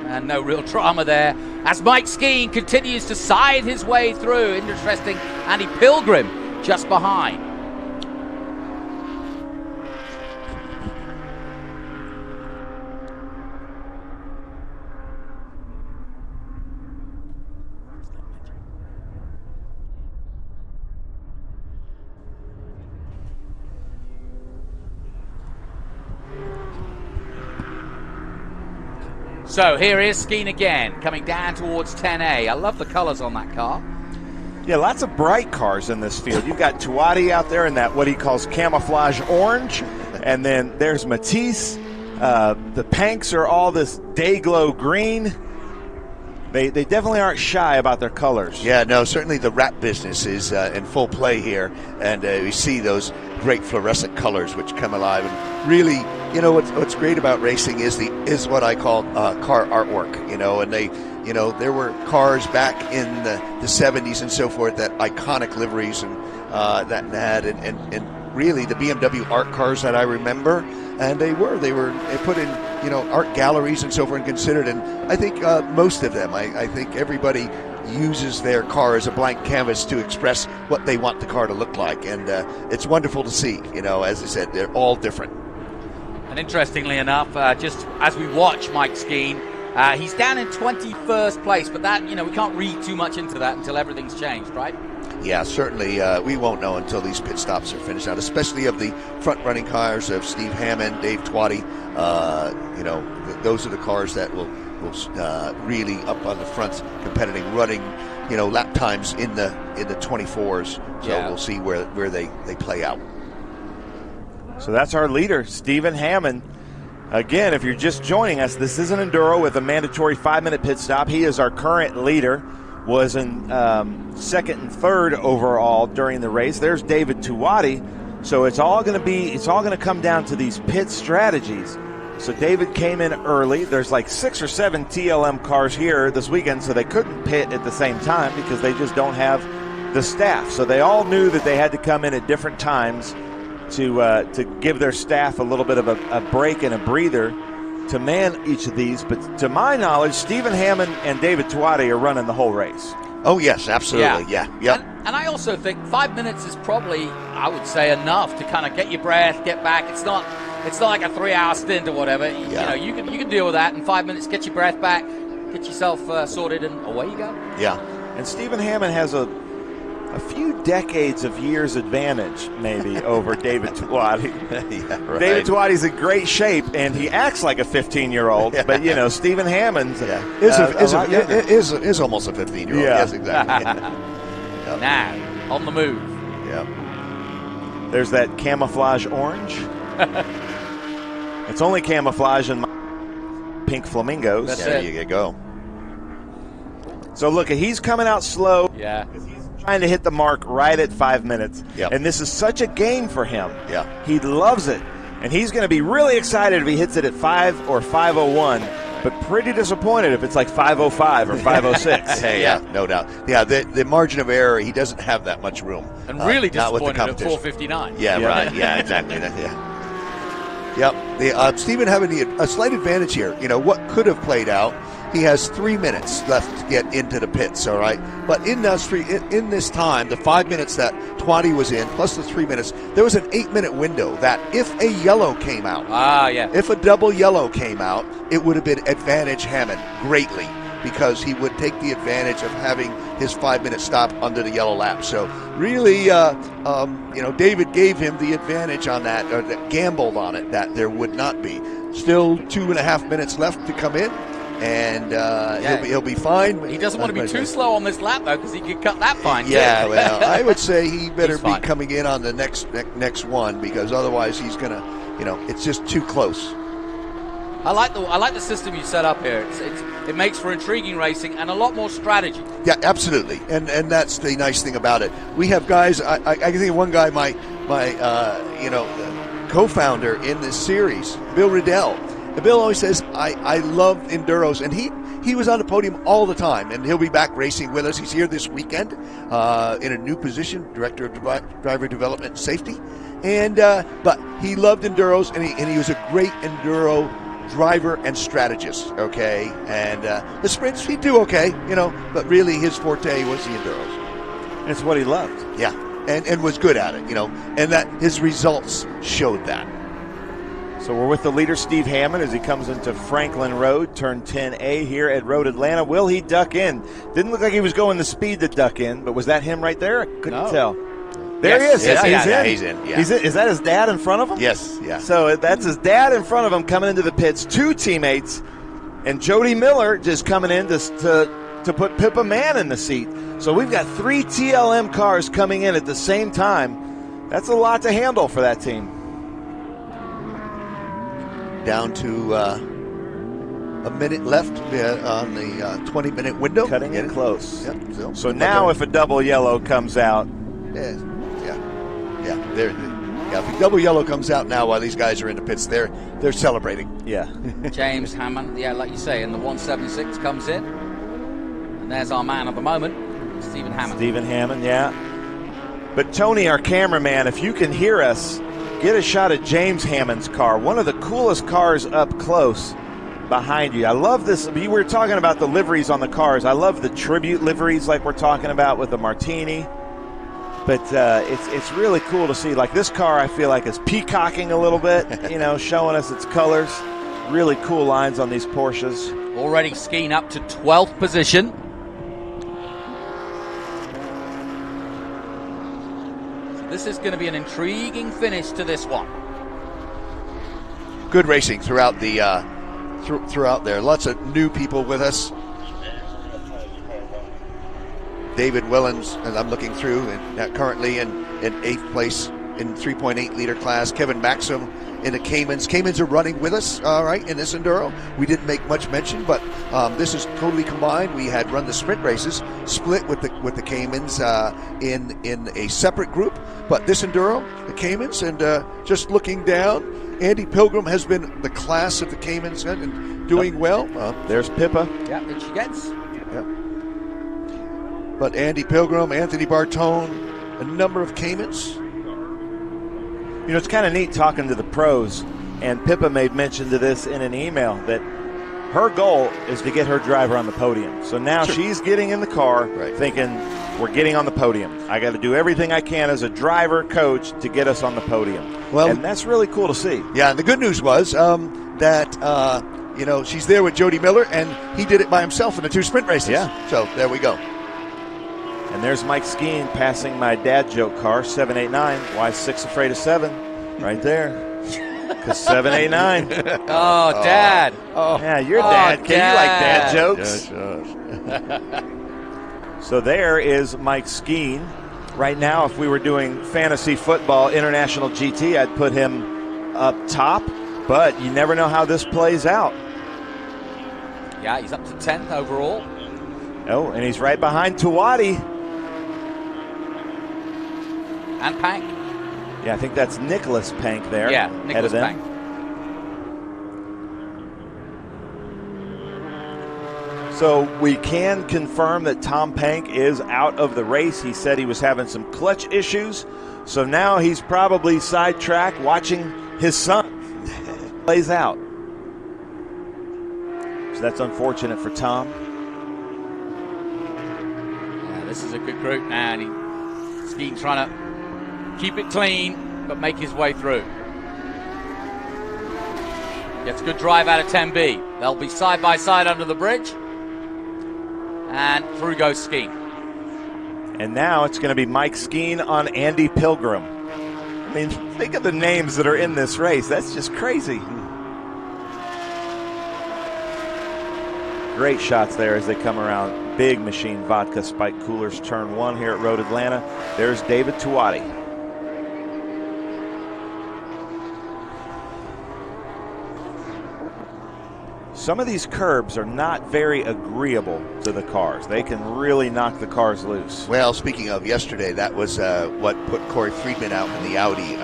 And no real drama there as Mike Skeen continues to side his way through. Interesting, Andy Pilgrim just behind. So here is Skeen again, coming down towards 10A. I love the colors on that car. Yeah, lots of bright cars in this field. You've got Tuati out there in that what he calls camouflage orange, and then there's Matisse. The Panks are all this day glow green. They definitely aren't shy about their colors. Yeah, no, certainly the wrap business is in full play here, and we see those great fluorescent colors which come alive. And really, you know, what's great about racing is what I call car artwork. You know, and there were cars back in the 70s and so forth, that iconic liveries and and really the BMW art cars that I remember. And they put in, art galleries and so forth and considered. And I think most of them, I think everybody uses their car as a blank canvas to express what they want the car to look like. And it's wonderful to see, as I said, they're all different. And interestingly enough, just as we watch Mike Skeen, he's down in 21st place, but that, we can't read too much into that until everything's changed, right? Yeah, certainly. We won't know until these pit stops are finished out, especially of the front-running cars of Steve Hammond, Dave Tuati. Those are the cars that will really up on the front, competing, running, lap times in the 24s. So yeah. We'll see where they play out. So that's our leader, Stephen Hammond. Again, if you're just joining us, this is an Enduro with a mandatory 5-minute pit stop. He is our current leader. Was in 2nd and 3rd overall during the race. There's David Tuati. So it's all going to come down to these pit strategies. So David came in early. There's like 6 or 7 TLM cars here this weekend, so they couldn't pit at the same time because they just don't have the staff. So they all knew that they had to come in at different times to give their staff a little bit of a break and a breather to man each of these. But to my knowledge, Stephen Hammond and David Tuati are running the whole race. Oh, yes, absolutely. Yeah. And I also think 5 minutes is probably, I would say, enough to kind of get your breath, get back. It's It's not like a 3-hour stint or whatever. Yeah. You know, you can deal with that in 5 minutes. Get your breath back, get yourself sorted, and away you go. Yeah. And Stephen Hammond has a few decades of years advantage, maybe, over David Tuati. Yeah, right. David Tuati's in great shape, and he acts like a 15-year-old. Yeah. But, you know, Stephen Hammond is almost a 15-year-old. Yeah. Yes, exactly. Yep. Now, on the move. Yep. There's that camouflage orange. It's only camouflage in my pink flamingos. There you go. So look, he's coming out slow. Yeah. He's trying to hit the mark right at 5 minutes. Yep. And this is such a game for him. Yeah. He loves it. And he's going to be really excited if he hits it at 5 or 5:01, but pretty disappointed if it's like 5:05 or 5:06. Yeah, no doubt. Yeah, the margin of error, he doesn't have that much room. And really not with the disappointed at competition. 4:59. Yeah, right. Yeah, exactly. Yep. Stephen having a slight advantage here. You know, what could have played out, he has 3 minutes left to get into the pits, all right? But in this time, the 5 minutes that Tuati was in, plus the 3 minutes, there was an 8-minute window that if a yellow came out, if a double yellow came out, it would have been advantage Hammond greatly, because he would take the advantage of having his 5-minute stop under the yellow lap. So really, David gave him the advantage on that, or gambled on it, that there would not be. Still 2.5 minutes left to come in, and he'll be fine. He doesn't want to be too slow on this lap, though, because he could cut that fine. Yeah, too. well, I would say he better be fine. coming in on the next one, because otherwise he's going to, it's just too close. I like the system you set up here. It makes for intriguing racing and a lot more strategy. Yeah, absolutely, and that's the nice thing about it. We have guys. I think one guy, my co-founder in this series, Bill Riddell. And Bill always says, I love enduros, and he was on the podium all the time, and he'll be back racing with us. He's here this weekend in a new position, Director of Driver Development and Safety, and but he loved enduros, and he was a great enduro driver and strategist, okay? And the sprints, he'd do okay, but really his forte was the enduros. And it's what he loved. Yeah, and was good at it, and that his results showed that. So we're with the leader, Steve Hammond, as he comes into Franklin Road, turn 10A here at Road Atlanta. Will he duck in? Didn't look like he was going the speed to duck in, but was that him right there? I couldn't tell. There he is. He's in. Yeah. Is that his dad in front of him? Yes. Yeah. So that's his dad in front of him coming into the pits. 2 teammates, and Jody Miller just coming in to put Pippa Mann in the seat. So we've got 3 TLM cars coming in at the same time. That's a lot to handle for that team. Down to a minute left on the 20-minute window. Cutting it close. Yep. So now if a double yellow comes out. If a double yellow comes out now while these guys are in the pits, they're celebrating. Yeah. James Hammond, like you say, and the 176 comes in. And there's our man of the moment, Stephen Hammond. Stephen Hammond, yeah. But Tony, our cameraman, if you can hear us, get a shot of James Hammond's car, one of the coolest cars up close behind you. I love this. We were talking about the liveries on the cars. I love the tribute liveries like we're talking about with the Martini. But it's really cool to see. Like this car, I feel like is peacocking a little bit, showing us its colors. Really cool lines on these Porsches. Already Skeen up to 12th position. This is going to be an intriguing finish to this one. Good racing throughout the throughout there. Lots of new people with us. David Willens, and I'm looking through, and currently in 8th place in 3.8 liter class. Kevin Maxim in the Caymans. Caymans are running with us, all right, in this Enduro. We didn't make much mention, but this is totally combined. We had run the sprint races, split with the Caymans in a separate group. But this Enduro, the Caymans, and just looking down, Andy Pilgrim has been the class of the Caymans and doing well. There's Pippa. Yeah, and she gets. Yeah. But Andy Pilgrim, Anthony Bartone, a number of Caymans. It's kind of neat talking to the pros, and Pippa made mention to this in an email that her goal is to get her driver on the podium. So now she's getting in the car thinking, we're getting on the podium. I got to do everything I can as a driver, coach, to get us on the podium. Well, and that's really cool to see. Yeah, and the good news was that, you know, she's there with Jody Miller, and he did it by himself in the 2 sprint races. Yeah. So there we go. And there's Mike Skeen passing my dad joke car, 789. Why 6 afraid of 7? Right there. Because 789. Oh, Dad. Oh, yeah, you're Dad. Can you like dad jokes? Yes. So there is Mike Skeen. Right now, if we were doing fantasy football, International GT, I'd put him up top. But you never know how this plays out. Yeah, he's up to 10th overall. Oh, and he's right behind Tuwati. And Pank. Yeah, I think that's Nicholas Pank there. Yeah, Nicholas Pank. So we can confirm that Tom Pank is out of the race. He said he was having some clutch issues. So now he's probably sidetracked watching his son plays out. So that's unfortunate for Tom. Yeah, this is a good group now. And Skeen trying to keep it clean, but make his way through. Gets a good drive out of 10B. They'll be side by side under the bridge. And through goes Skeen. And now it's going to be Mike Skeen on Andy Pilgrim. I mean, think of the names that are in this race. That's just crazy. Great shots there as they come around. Big Machine Vodka Spike Coolers turn 1 here at Road Atlanta. There's David Tuwati. Some of these curbs are not very agreeable to the cars. They can really knock the cars loose. Well, speaking of yesterday, that was what put Corey Friedman out in the Audi,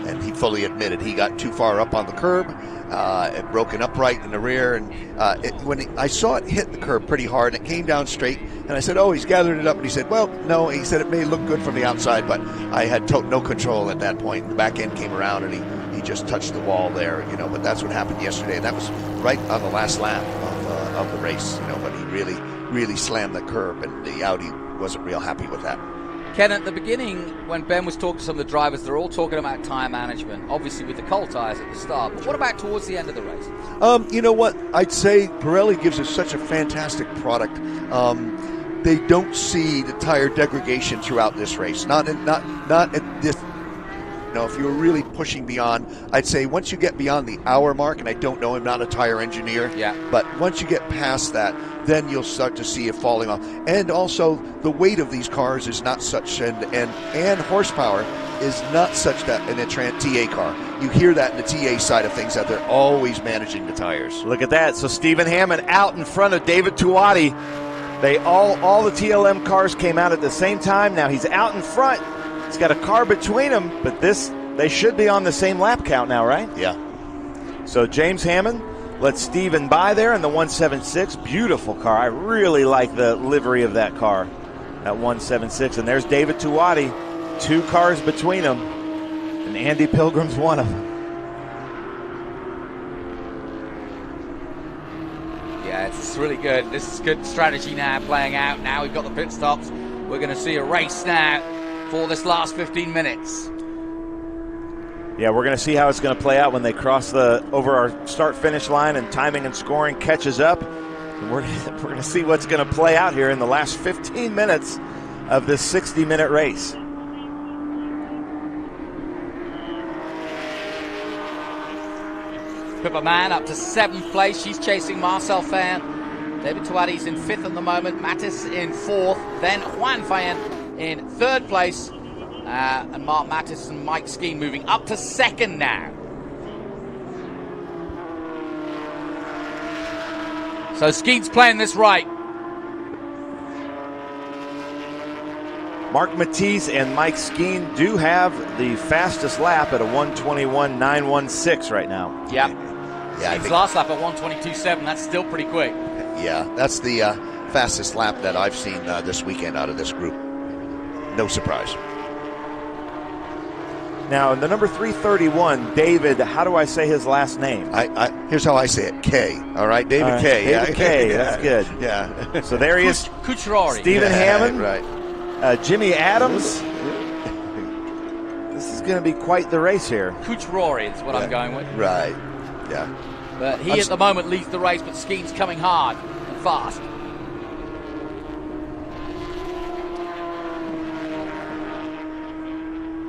and he fully admitted he got too far up on the curb. It broke an upright in the rear, and I saw it hit the curb pretty hard, and it came down straight, and I said, oh, he's gathered it up, and he said, well, no, he said it may look good from the outside, but I had no control at that point. The back end came around, and he just touched the wall there, you know, but that's what happened yesterday, and that was right on the last lap of the race, you know, but he really slammed the curb, and the Audi wasn't real happy with that. Ken, at the beginning, when Ben was talking to some of the drivers, they're all talking about tire management, obviously with the cold tires at the start. But what about towards the end of the race? You know what? I'd say Pirelli gives us such a fantastic product. They don't see the tire degradation throughout this race. Not at this. You know, if you were really pushing beyond, I'd say once you get beyond the hour mark, and I don't know, I'm not a tire engineer, but once you get past that, then you'll start to see it falling off. And also, the weight of these cars is not such, and horsepower is not such that in a TA car. You hear that in the TA side of things, that they're always managing the tires. Look at that. So Stephen Hammond out in front of David Tuwati. They all the TLM cars came out at the same time. Now he's out in front. He's got a car between them, but they should be on the same lap count now, right? Yeah. So James Hammond lets Steven by there in the 176. Beautiful car. I really like the livery of that car, that 176. And there's David Tuwati, 2 cars between them, and Andy Pilgrim's one of them. Yeah, it's really good. This is good strategy now playing out. Now we've got the pit stops. We're going to see a race now for this last 15 minutes. Yeah, we're going to see how it's going to play out when they cross over our start-finish line and timing and scoring catches up. And we're going to see what's going to play out here in the last 15 minutes of this 60-minute race. Pippa Mann up to 7th place. She's chasing Marcel Fan. David Tuwati's in 5th at the moment. Mattis in 4th. Then Juan Fan in 3rd place. And Mark Mattis and Mike Skeen moving up to 2nd now. So Skeen's playing this right. Mark Matisse and Mike Skeen do have the fastest lap at a 1:21.916 right now. Yep. Yeah, Skeen's last lap at 1:22.7. That's still pretty quick. Yeah, that's the fastest lap that I've seen this weekend out of this group. No surprise. Now, in the number 331, David, how do I say his last name? Here's how I say it, K. All right, David K. David K, that's good. Yeah. So there he is. Cucciaroli. Stephen Hammond. Right. Jimmy Adams. This is going to be quite the race here. Cooch Rory is what I'm going with. Right. Yeah. But he at the moment leads the race, but Skeen's coming hard and fast.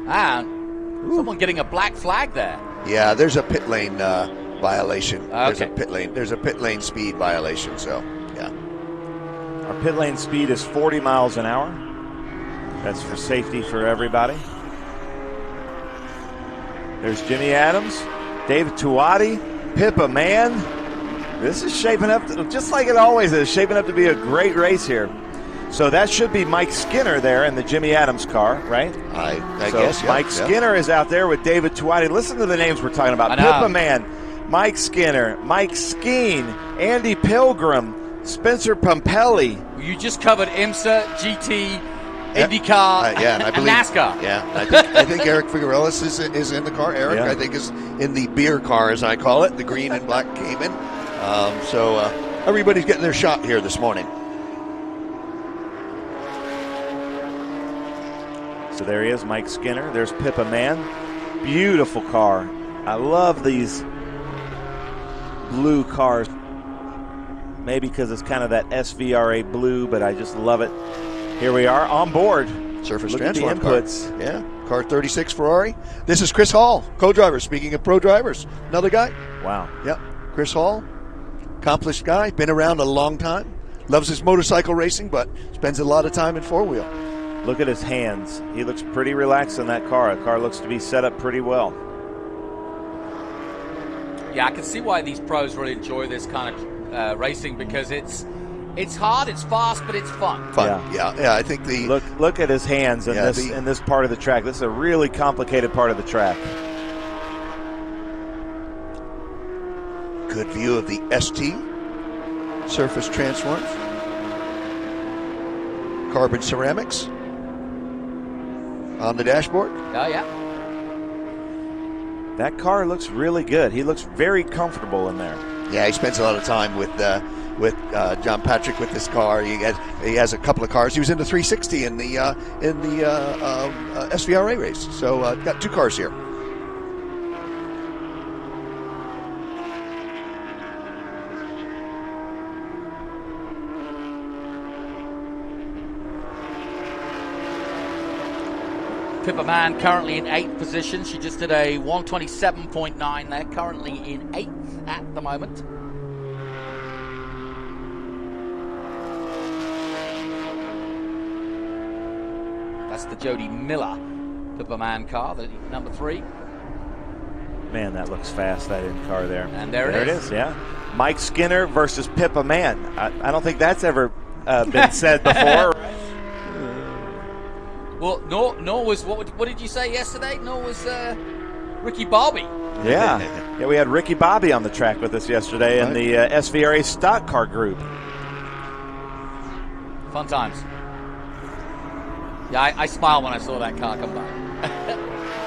And someone getting a black flag there. Yeah, there's a pit lane violation. Okay. There's a pit lane speed violation. So, yeah. Our pit lane speed is 40 miles an hour. That's for safety for everybody. There's Jimmy Adams, David Tuati, Pippa Mann. This is shaping up, just like it always is, shaping up to be a great race here. So that should be Mike Skinner there in the Jimmy Adams car, right? I guess, yeah. Mike Skinner is out there with David Tuati. Listen to the names we're talking about. Pippa Mann, Mike Skinner, Mike Skeen, Andy Pilgrim, Spencer Pumpelli. You just covered IMSA, GT, IndyCar, and I believe, NASCAR. Yeah, I think Eric Figueroas is in the car. Eric, I think, is in the beer car, as I call it, the green and black Cayman. So everybody's getting their shot here this morning. So there he is, Mike Skinner. There's Pippa Mann. Beautiful car. I love these blue cars. Maybe because it's kind of that SVRA blue, but I just love it. Here we are on board. Surface Look at the transform inputs. Car. Yeah, car 36 Ferrari. This is Chris Hall, co-driver. Speaking of pro drivers, another guy. Wow. Yep, Chris Hall, accomplished guy, been around a long time. Loves his motorcycle racing, but spends a lot of time in four-wheel. Look at his hands. He looks pretty relaxed in that car. The car looks to be set up pretty well. Yeah, I can see why these pros really enjoy this kind of racing, because it's hard, it's fast, but it's fun. Yeah. I think the look at his hands in this part of the track. This is a really complicated part of the track. Good view of the ST surface transforms, carbon ceramics on the dashboard. Oh yeah. That car looks really good. He looks very comfortable in there. Yeah, he spends a lot of time with John Patrick with this car. He has a couple of cars. He was in the 360 in the SVRA race. So got two cars here. Pippa Mann currently in 8th position. She just did a 127.9 there, currently in 8th at the moment. That's the Jody Miller Pippa Mann car, the number 3. Man, that looks fast, that in car there. And there it is. Yeah. Mike Skinner versus Pippa Mann. I don't think that's ever been said before. Well, nor was, what did you say yesterday? Nor was Ricky Bobby. Yeah, we had Ricky Bobby on the track with us yesterday in the SVRA stock car group. Fun times. Yeah, I smiled when I saw that car come by.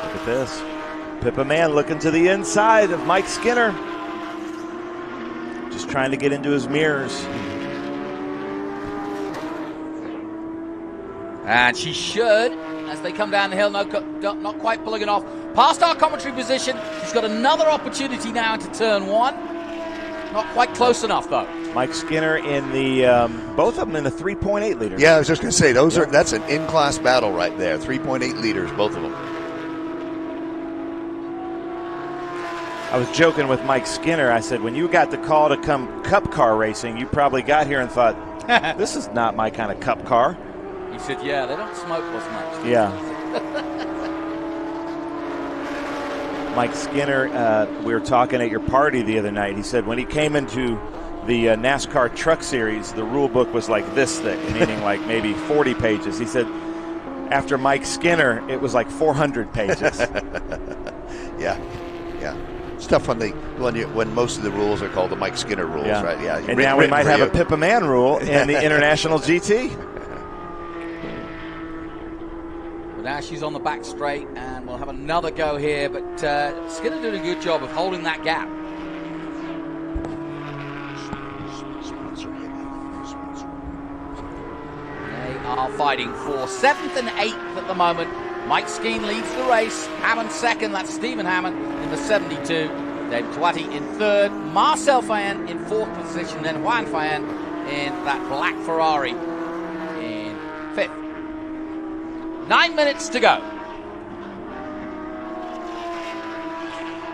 Look at this. Pippa Mann looking to the inside of Mike Skinner. Just trying to get into his mirrors. And she should, as they come down the hill, not quite pulling it off. Past our commentary position, she's got another opportunity now into turn 1. Not quite close enough, though. Mike Skinner in the, both of them in the 3.8 liters. Yeah, I was just going to say, that's an in-class battle right there. 3.8 liters, both of them. I was joking with Mike Skinner. I said, when you got the call to come cup car racing, you probably got here and thought, this is not my kind of cup car. He said, yeah, they don't smoke as much. Yeah. Mike Skinner, we were talking at your party the other night. He said when he came into the NASCAR Truck Series, the rule book was like this thick, meaning like maybe 40 pages. He said after Mike Skinner, it was like 400 pages. Yeah. It's tough when most of the rules are called the Mike Skinner rules, right? Yeah. And now we might have a Pippa Mann rule in the International GT. Now she's on the back straight, and we'll have another go here, but Skinner did a good job of holding that gap. They are fighting for 7th and 8th at the moment. Mike Skeen leads the race. Hammond second. That's Stephen Hammond in the 72. David Tuati in third. Marcel Fayen in fourth position. Then Juan Fayen in that black Ferrari in fifth. 9 minutes to go.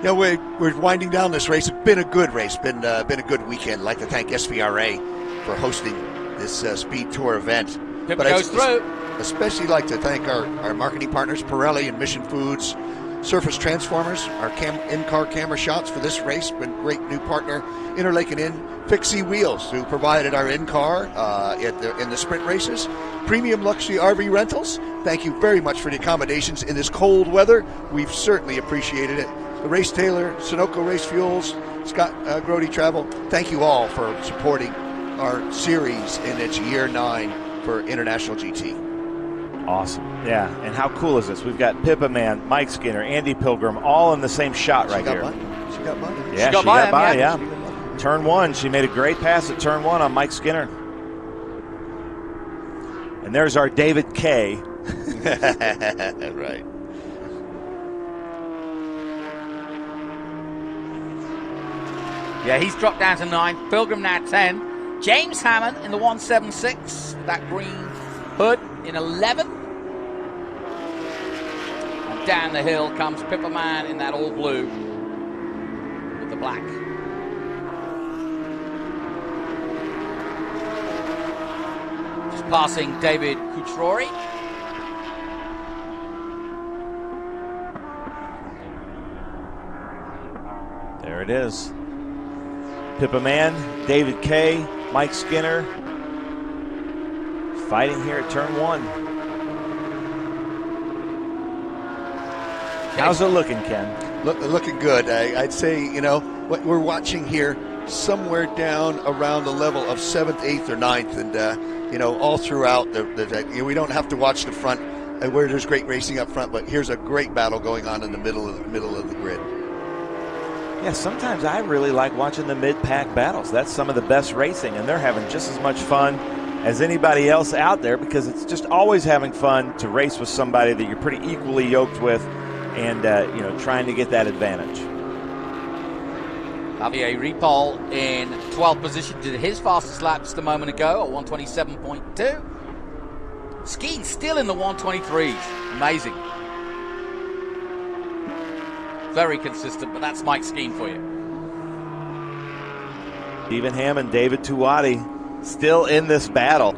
Yeah, we're winding down this race. It's been a good race. Been a good weekend. I'd like to thank SVRA for hosting this Speed Tour event. Pippa goes through. Especially like to thank our marketing partners, Pirelli and Mission Foods, Surface Transformers, our in-car camera shots for this race. Been a great new partner, Interlake and Fixie Wheels, who provided our in-car in the sprint races. Premium Luxury RV Rentals, thank you very much for the accommodations in this cold weather. We've certainly appreciated it. The Race Taylor, Sunoco Race Fuels, Scott Grody Travel, thank you all for supporting our series in its year 9 for International GT. Awesome. Yeah, and how cool is this? We've got Pippa Man, Mike Skinner, Andy Pilgrim, all in the same shot right here. She got by. Yeah, she got by, yeah. Turn 1, she made a great pass at turn 1 on Mike Skinner. And there's our David K. Right. Yeah, he's dropped down to 9th. Pilgrim now 10. James Hammond in the 176 with that green hood in 11th. And down the hill comes Pippa Man in that all blue with the black. Just passing David Cutrori. There it is. Pippa Man, David K, Mike Skinner, fighting here at turn 1. How's it looking, Ken? Looking good. I'd say, what we're watching here, somewhere down around the level of 7th, 8th, or 9th, and, all throughout we don't have to watch the front where there's great racing up front, but here's a great battle going on in the middle of the grid. Yeah, sometimes I really like watching the mid-pack battles. That's some of the best racing, and they're having just as much fun as anybody else out there, because it's just always having fun to race with somebody that you're pretty equally yoked with and, trying to get that advantage. Javier Ripoll in 12th position, did his fastest lap just a moment ago at 127.2. Skeen still in the 123s. Amazing. Very consistent, but that's Mike Skeen for you. Stephen Hammond, David Tuati still in this battle.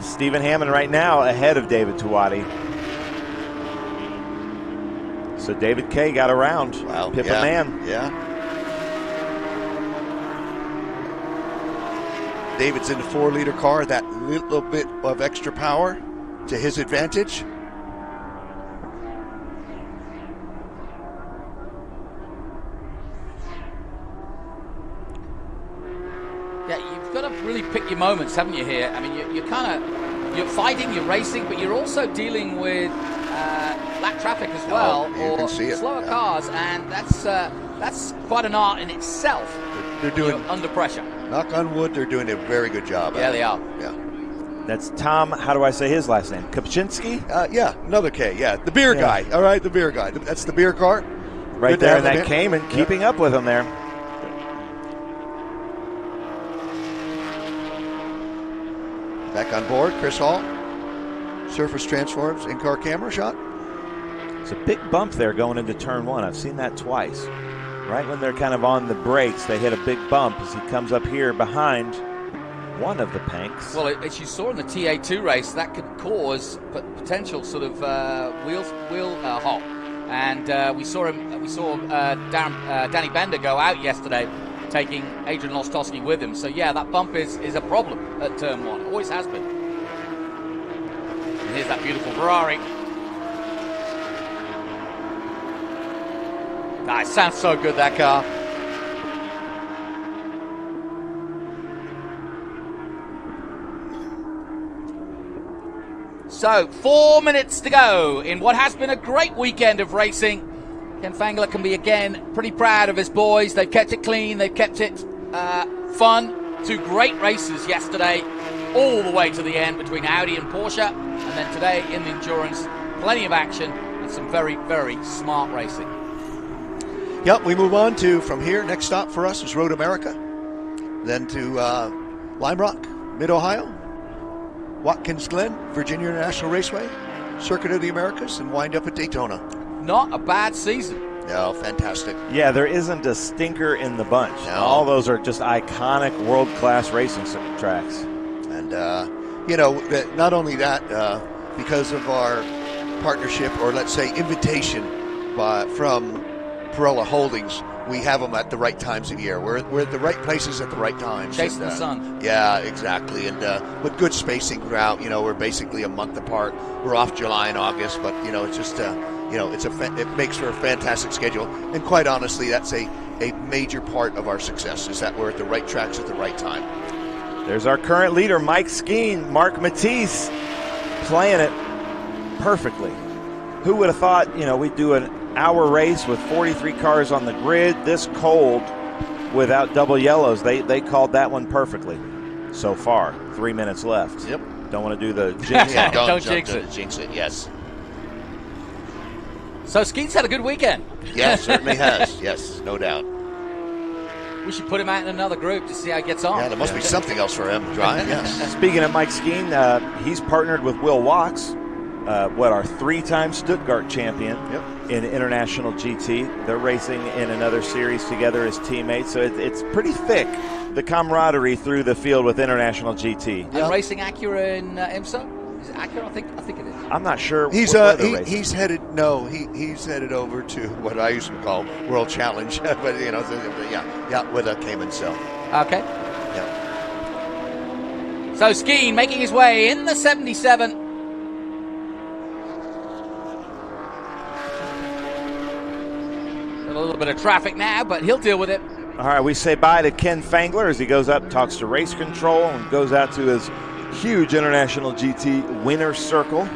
Stephen Hammond right now ahead of David Tuati. So David K got around. Wow. Pippa Man. Yeah. David's in the 4-liter car, that little bit of extra power to his advantage. Yeah, you've got to really pick your moments, haven't you, here? I mean, you're fighting, you're racing, but you're also dealing with lap traffic as well, or slower cars, and that's quite an art in itself. They're doing under pressure. Knock on wood, they're doing a very good job. Yeah, they are. Yeah. That's Tom, how do I say his last name? Kopczynski? Yeah, another K, yeah. The beer guy, all right, the beer guy. That's the beer car. Right there in that Cayman, keeping up with him there. Back on board, Chris Hall. Surface Transforms, in-car camera shot. It's a big bump there going into turn 1. I've seen that twice. Right when they're kind of on the brakes, they hit a big bump as he comes up here behind one of the Panks. Well, as you saw in the TA2 race, that could cause potential sort of wheel hop. And we saw Danny Bender go out yesterday, taking Adrian Lostowski with him. So yeah, that bump is a problem at turn 1. Always has been. And here's that beautiful Ferrari. Ah, it sounds so good, that car. So 4 minutes to go in what has been a great weekend of racing. Ken Fangler can be again pretty proud of his boys. They've kept it clean, they've kept it fun. 2 great races yesterday. all the way to the end between Audi and Porsche. And then today in the endurance, plenty of action and some very, very smart racing. Yep, we move on to, from here, next stop for us is Road America. Then to Lime Rock, Mid-Ohio, Watkins Glen, Virginia International Raceway, Circuit of the Americas, and wind up at Daytona. Not a bad season. No, fantastic. Yeah, there isn't a stinker in the bunch. No. All those are just iconic world-class racing tracks. And, not only that, because of our partnership, or let's say invitation from Perella Holdings, we have them at the right times of year. We're at the right places at the right times. Chasing the sun. Yeah, exactly. And with good spacing throughout, we're basically a month apart. We're off July and August, but, it's just, it makes for a fantastic schedule. And quite honestly, that's a major part of our success, is that we're at the right tracks at the right time. There's our current leader, Mike Skeen. Mark Matisse playing it perfectly. Who would have thought, we'd do an hour race with 43 cars on the grid this cold without double yellows. They called that one perfectly so far. 3 minutes left. Yep. Don't want to do the jinx. Yeah, don't jinx it. Jinx it, yes. So Skeen's had a good weekend. Yeah, certainly has. Yes, no doubt. We should put him out in another group to see how he gets on. Yeah, there must be something else for him to drive, yes. Speaking of Mike Skeen, he's partnered with Will Wachs, our 3-time Stuttgart champion in International GT. They're racing in another series together as teammates, so it's pretty thick, the camaraderie through the field with International GT. And racing Acura in IMSA? Is it Acura? I think it is. I'm not sure. He's headed over to what I used to call World Challenge, but with a Cayman cell. Okay. Yeah. So Skeen making his way in the 77. A little bit of traffic now, but he'll deal with it. All right, we say bye to Ken Fangler as he goes up, talks to race control, and goes out to his huge International GT winner circle.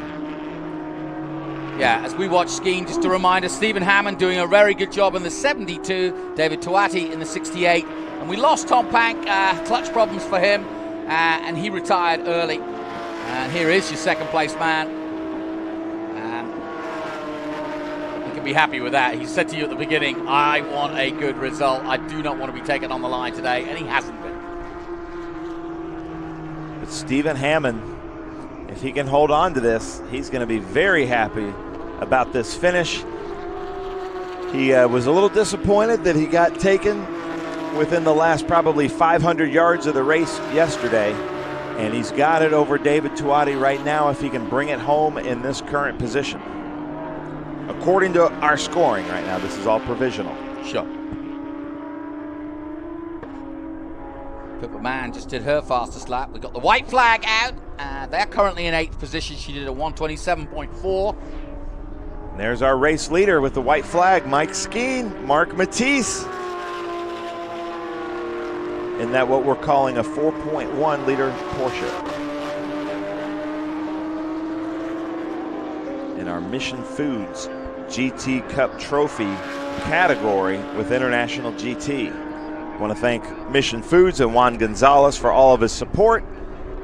Yeah, as we watch Skeen, just a reminder, Stephen Hammond doing a very good job in the 72, David Tuati in the 68, and we lost Tom Pank, clutch problems for him, and he retired early. And here is your second place man. You can be happy with that. He said to you at the beginning, I want a good result. I do not want to be taken on the line today, and he hasn't been. But Stephen Hammond, if he can hold on to this, he's going to be very happy about this finish. He was a little disappointed that he got taken within the last probably 500 yards of the race yesterday, and he's got it over David Tuati right now if he can bring it home in this current position. According to our scoring right now, this is all provisional. Sure. Pippa Mann just did her fastest lap. We got the white flag out. They're currently in 8th position. She did a 1:27.4. There's our race leader with the white flag, Mike Skeen, Mark Matisse. In that what we're calling a 4.1 liter Porsche. In our Mission Foods GT Cup Trophy category with International GT. I want to thank Mission Foods and Juan Gonzalez for all of his support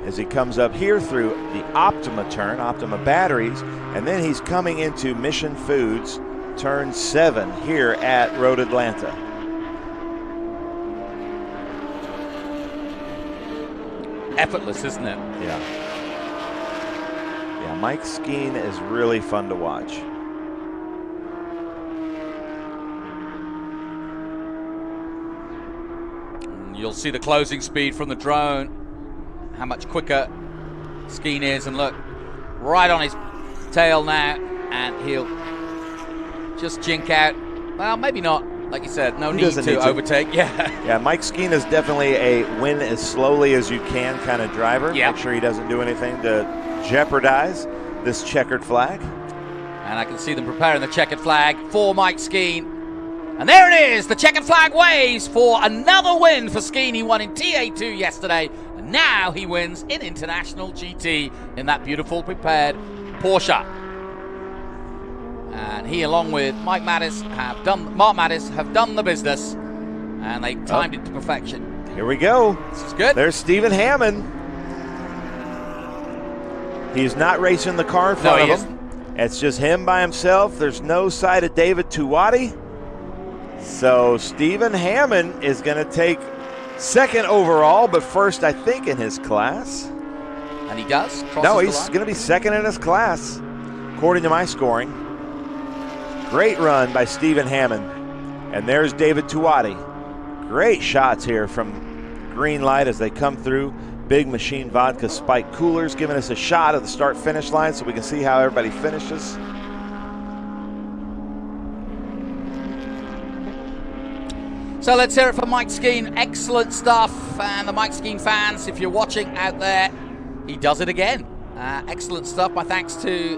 as he comes up here through the Optima turn, Optima batteries, and then he's coming into Mission Foods turn 7 here at Road Atlanta. Effortless, isn't it? Yeah. Yeah, Mike Skeen is really fun to watch. You'll see the closing speed from the drone, how much quicker Skeen is, and look, right on his tail now, and he'll just jink out. Well, maybe not, like you said, no need to overtake. Yeah, Mike Skeen is definitely a win as slowly as you can kind of driver. Yeah. Make sure he doesn't do anything to jeopardize this checkered flag. And I can see them preparing the checkered flag for Mike Skeen. And there it is, the checkered flag waves for another win for Skeen. He won in TA2 yesterday, and now he wins in International GT in that beautiful prepared Porsche. And he, along with Mark Mattis, have done the business, and they timed it to perfection. Here we go. This is good. There's Stephen Hammond. He's not racing the car in front of him. It's just him by himself. There's no sight of David Tuwati. So Stephen Hammond is going to take second overall, but first, I think, in his class. And he does? No, he's going to be second in his class, according to my scoring. Great run by Stephen Hammond. And there's David Tuwati. Great shots here from green light as they come through. Big Machine Vodka Spike Coolers giving us a shot of the start-finish line so we can see how everybody finishes. So let's hear it from Mike Skeen. Excellent stuff. And the Mike Skeen fans, if you're watching out there, he does it again. Excellent stuff. My thanks to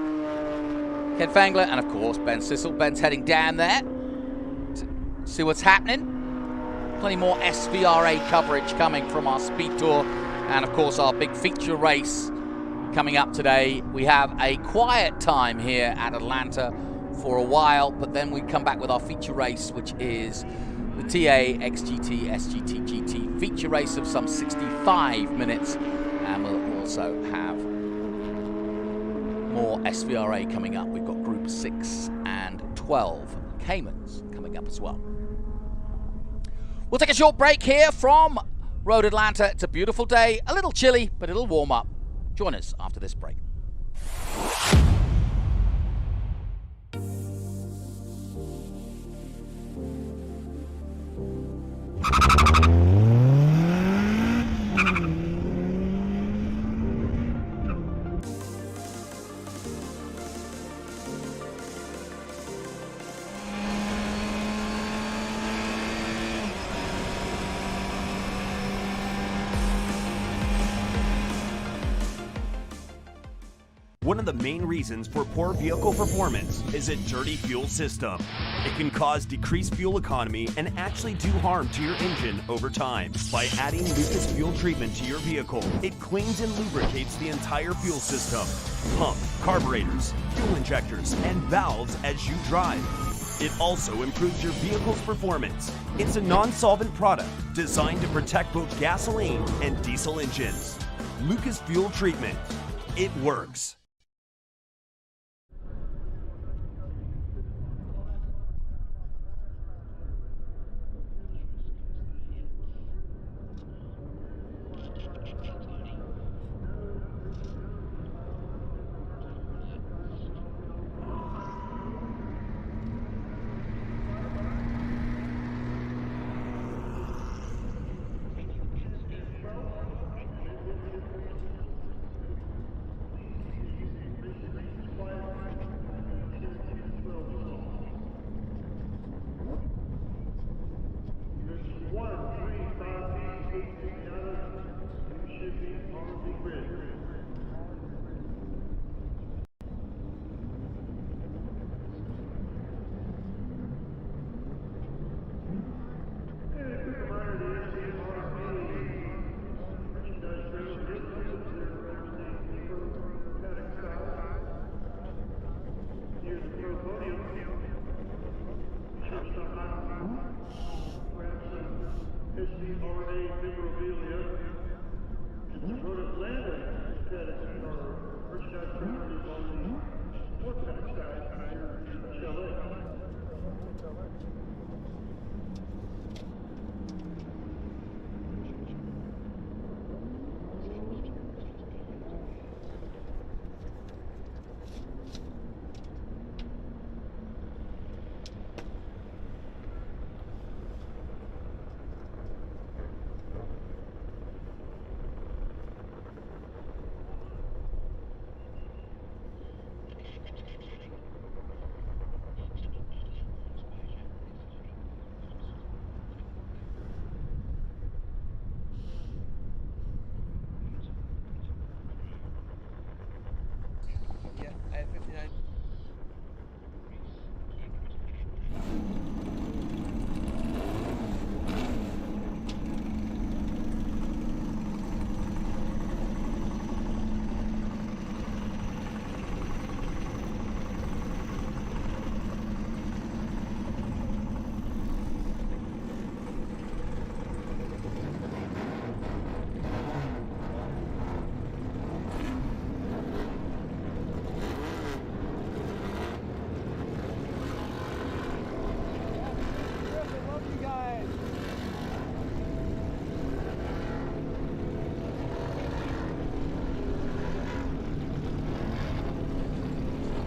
Ken Fangler and, of course, Ben Sissel. Ben's heading down there to see what's happening. Plenty more SVRA coverage coming from our Speed Tour and, of course, our big feature race coming up today. We have a quiet time here at Atlanta for a while, but then we come back with our feature race, which is the TA XGT SGT GT feature race of some 65 minutes. And we'll also have more SVRA coming up. We've got Group 6 and 12 Caymans coming up as well. We'll take a short break here from Road Atlanta. It's a beautiful day, a little chilly, but it'll warm up. Join us after this break. One of the main reasons for poor vehicle performance is a dirty fuel system. It can cause decreased fuel economy and actually do harm to your engine over time. By adding Lucas fuel treatment to your vehicle, it cleans and lubricates the entire fuel system, pump, carburetors, fuel injectors, and valves as you drive. It also improves your vehicle's performance. It's a non-solvent product designed to protect both gasoline and diesel engines. Lucas fuel treatment. It works.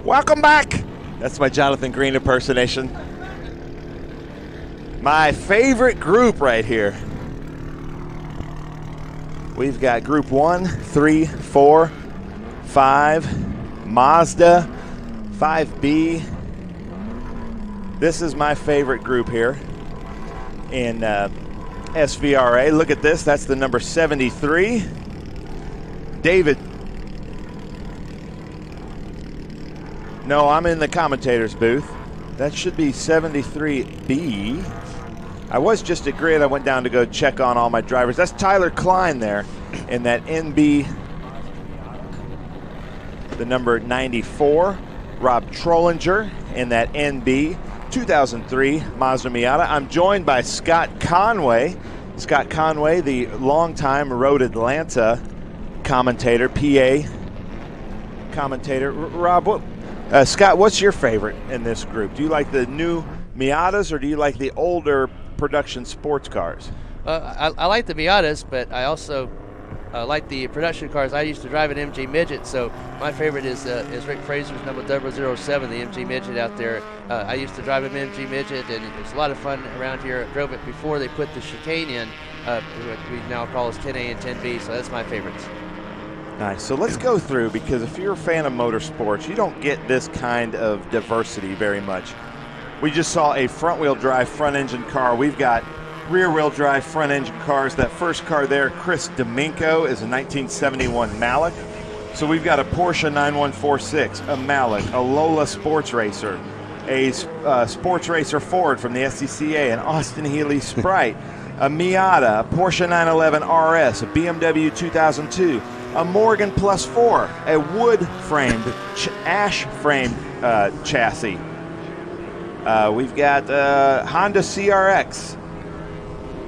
Welcome back. That's my Jonathan Green impersonation. My favorite group right here. We've got group 1, 3, 4, 5, Mazda, 5B. This is my favorite group here in SVRA. Look at this, that's the number 73. David. No, I'm in the commentator's booth. That should be 73B. I was just at grid. I went down to go check on all my drivers. That's Tyler Klein there in that NB, the number 94. Rob Trollinger in that NB 2003 Mazda Miata. I'm joined by Scott Conway. Scott Conway, the longtime Road Atlanta commentator, PA commentator. Rob, Scott, what's your favorite in this group? Do you like the new Miatas or do you like the older production sports cars? I like the Miatas, but I also like the production cars. I used to drive an MG Midget, so my favorite is Rick Fraser's number 007, the MG Midget out there. I used to drive an MG Midget, and it was a lot of fun around here. I drove it before they put the chicane in, what we now call as 10A and 10B, so that's my favorites. Nice. So let's go through, because if you're a fan of motorsports, you don't get this kind of diversity very much. We just saw a front-wheel drive front-engine car. We've got rear-wheel drive front-engine cars. That first car there, Chris D'Amico, is a 1971 Malik. So we've got a Porsche 9146, a Malik, a Lola Sports Racer, a Sports Racer Ford from the SCCA, an Austin Healey Sprite, a Miata, a Porsche 911 RS, a BMW 2002, a Morgan Plus 4, a wood-framed, ash-framed chassis. We've got Honda CRX,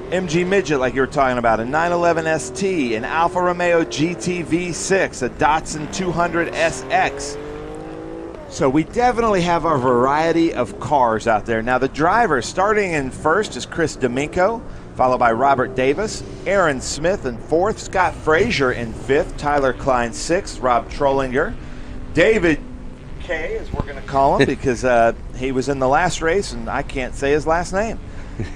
MG Midget like you were talking about, a 911 ST, an Alfa Romeo GT V6, a Datsun 200 SX. So we definitely have a variety of cars out there. Now the drivers, starting in first is Chris D'Amico, followed by Robert Davis, Aaron Smith in fourth, Scott Frazier in fifth, Tyler Klein sixth, Rob Trollinger, David K, as we're going to call him, because he was in the last race and I can't say his last name.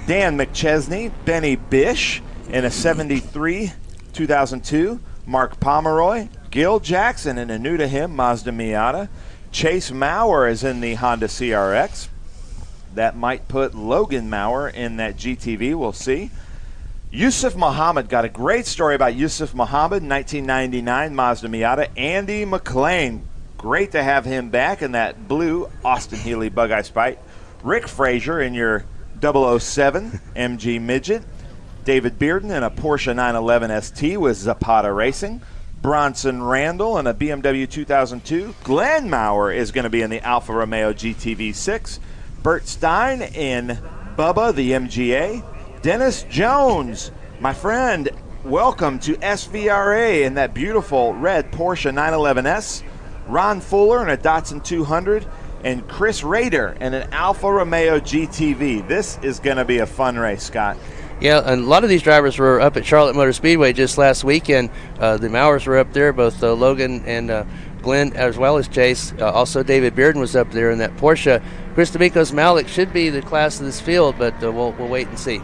Dan McChesney, Benny Bish in a 73 2002, Mark Pomeroy, Gil Jackson in a new to him Mazda Miata, Chase Maurer is in the Honda CRX. That might put Logan Maurer in that GTV, we'll see. Yusuf Muhammad, got a great story about Yusuf Muhammad, 1999 Mazda Miata. Andy McLean, great to have him back in that blue Austin Healey Bug-Eye Sprite. Rick Frazier in your 007 MG Midget. David Bearden in a Porsche 911 ST with Zapata Racing. Bronson Randall in a BMW 2002. Glenn Maurer is going to be in the Alfa Romeo GTV6. Bert Stein in Bubba, the MGA. Dennis Jones, my friend, welcome to SVRA in that beautiful red Porsche 911S. Ron Fuller in a Datsun 200. And Chris Rader in an Alfa Romeo GTV. This is going to be a fun race, Scott. Yeah, and a lot of these drivers were up at Charlotte Motor Speedway just last weekend. The Maurers were up there, both Logan and Glenn, as well as Chase. Also, David Bearden was up there in that Porsche. Chris D'Amico's Malik should be the class of this field, but we'll wait and see.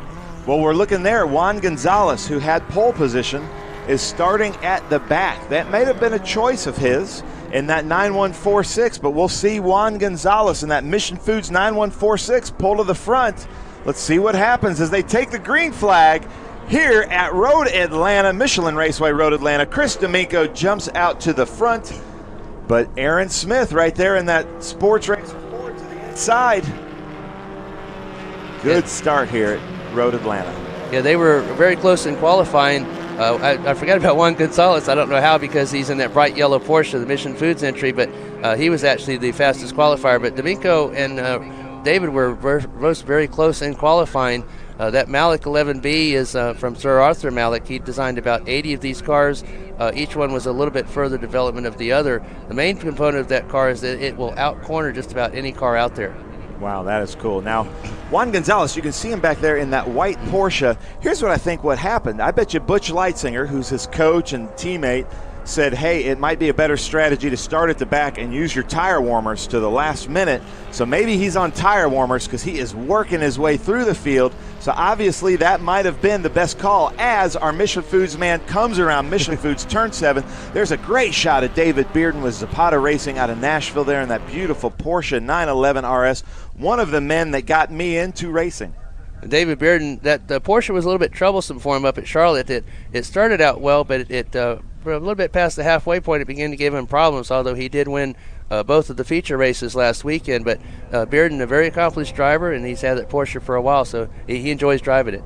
Well, we're looking there. Juan Gonzalez, who had pole position, is starting at the back. That may have been a choice of his in that 9146, but we'll see Juan Gonzalez in that Mission Foods 9146 pull to the front. Let's see what happens as they take the green flag here at Road Atlanta, Michelin Raceway Road Atlanta. Chris D'Amico jumps out to the front, but Aaron Smith right there in that Sports Racer Ford to the inside. Good start here at Road Atlanta. Yeah, they were very close in qualifying. I forgot about Juan Gonzalez. I don't know how, because he's in that bright yellow Porsche, the Mission Foods entry, but he was actually the fastest qualifier. But D'Amico and David were both very close in qualifying. That Malik 11B is from Sir Arthur Malik. He designed about 80 of these cars. Each one was a little bit further development of the other. The main component of that car is that it will out-corner just about any car out there. Wow, that is cool. Now, Juan Gonzalez, you can see him back there in that white Porsche. Here's what I think what happened. I bet you Butch Leitzinger, who's his coach and teammate, said, hey, it might be a better strategy to start at the back and use your tire warmers to the last minute. So maybe he's on tire warmers because he is working his way through the field. So obviously that might have been the best call as our Mission Foods man comes around Mission Foods turn 7. There's a great shot of David Bearden with Zapata Racing out of Nashville there in that beautiful Porsche 911 RS, one of the men that got me into racing. David Bearden, that Porsche was a little bit troublesome for him up at Charlotte. It started out well, but it for a little bit past the halfway point, it began to give him problems, although he did win both of the feature races last weekend. But Bearden, a very accomplished driver, and he's had that Porsche for a while, so he enjoys driving it.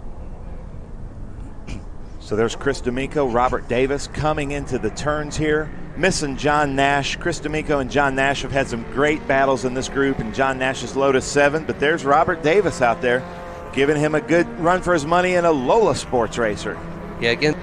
So there's Chris D'Amico, Robert Davis coming into the turns here, missing John Nash. Chris D'Amico and John Nash have had some great battles in this group, and John Nash's Lotus 7, but there's Robert Davis out there, giving him a good run for his money in a Lola Sports racer. Yeah, again,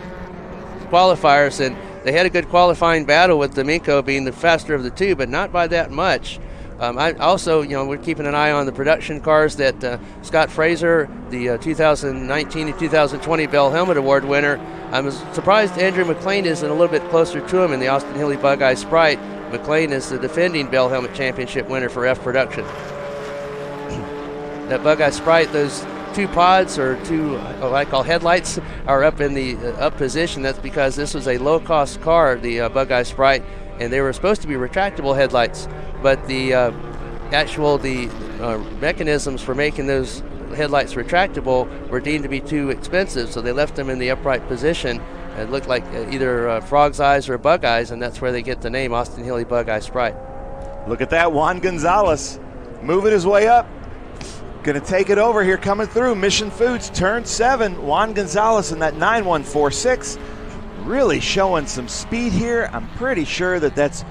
qualifiers, and they had a good qualifying battle with D'Amico being the faster of the two, but not by that much. I also, we're keeping an eye on the production cars that Scott Fraser, the 2019 and 2020 Bell Helmet Award winner. I'm surprised Andrew McLean isn't a little bit closer to him in the Austin Hilly Bug-Eye Sprite. McLean is the defending Bell Helmet Championship winner for F Production. That Bug-Eye Sprite, those two pods or two what I call headlights are up in the up position. That's because this was a low-cost car, the Bug-Eye Sprite, and they were supposed to be retractable headlights, but the mechanisms for making those headlights retractable were deemed to be too expensive, so they left them in the upright position. It looked like either frog's eyes or bug eyes, and that's where they get the name Austin Hilly Bug-Eye Sprite. Look at that, Juan Gonzalez moving his way up. Going to take it over here, coming through Mission Foods, turn 7. Juan Gonzalez in that 9146, really showing some speed here. I'm pretty sure that's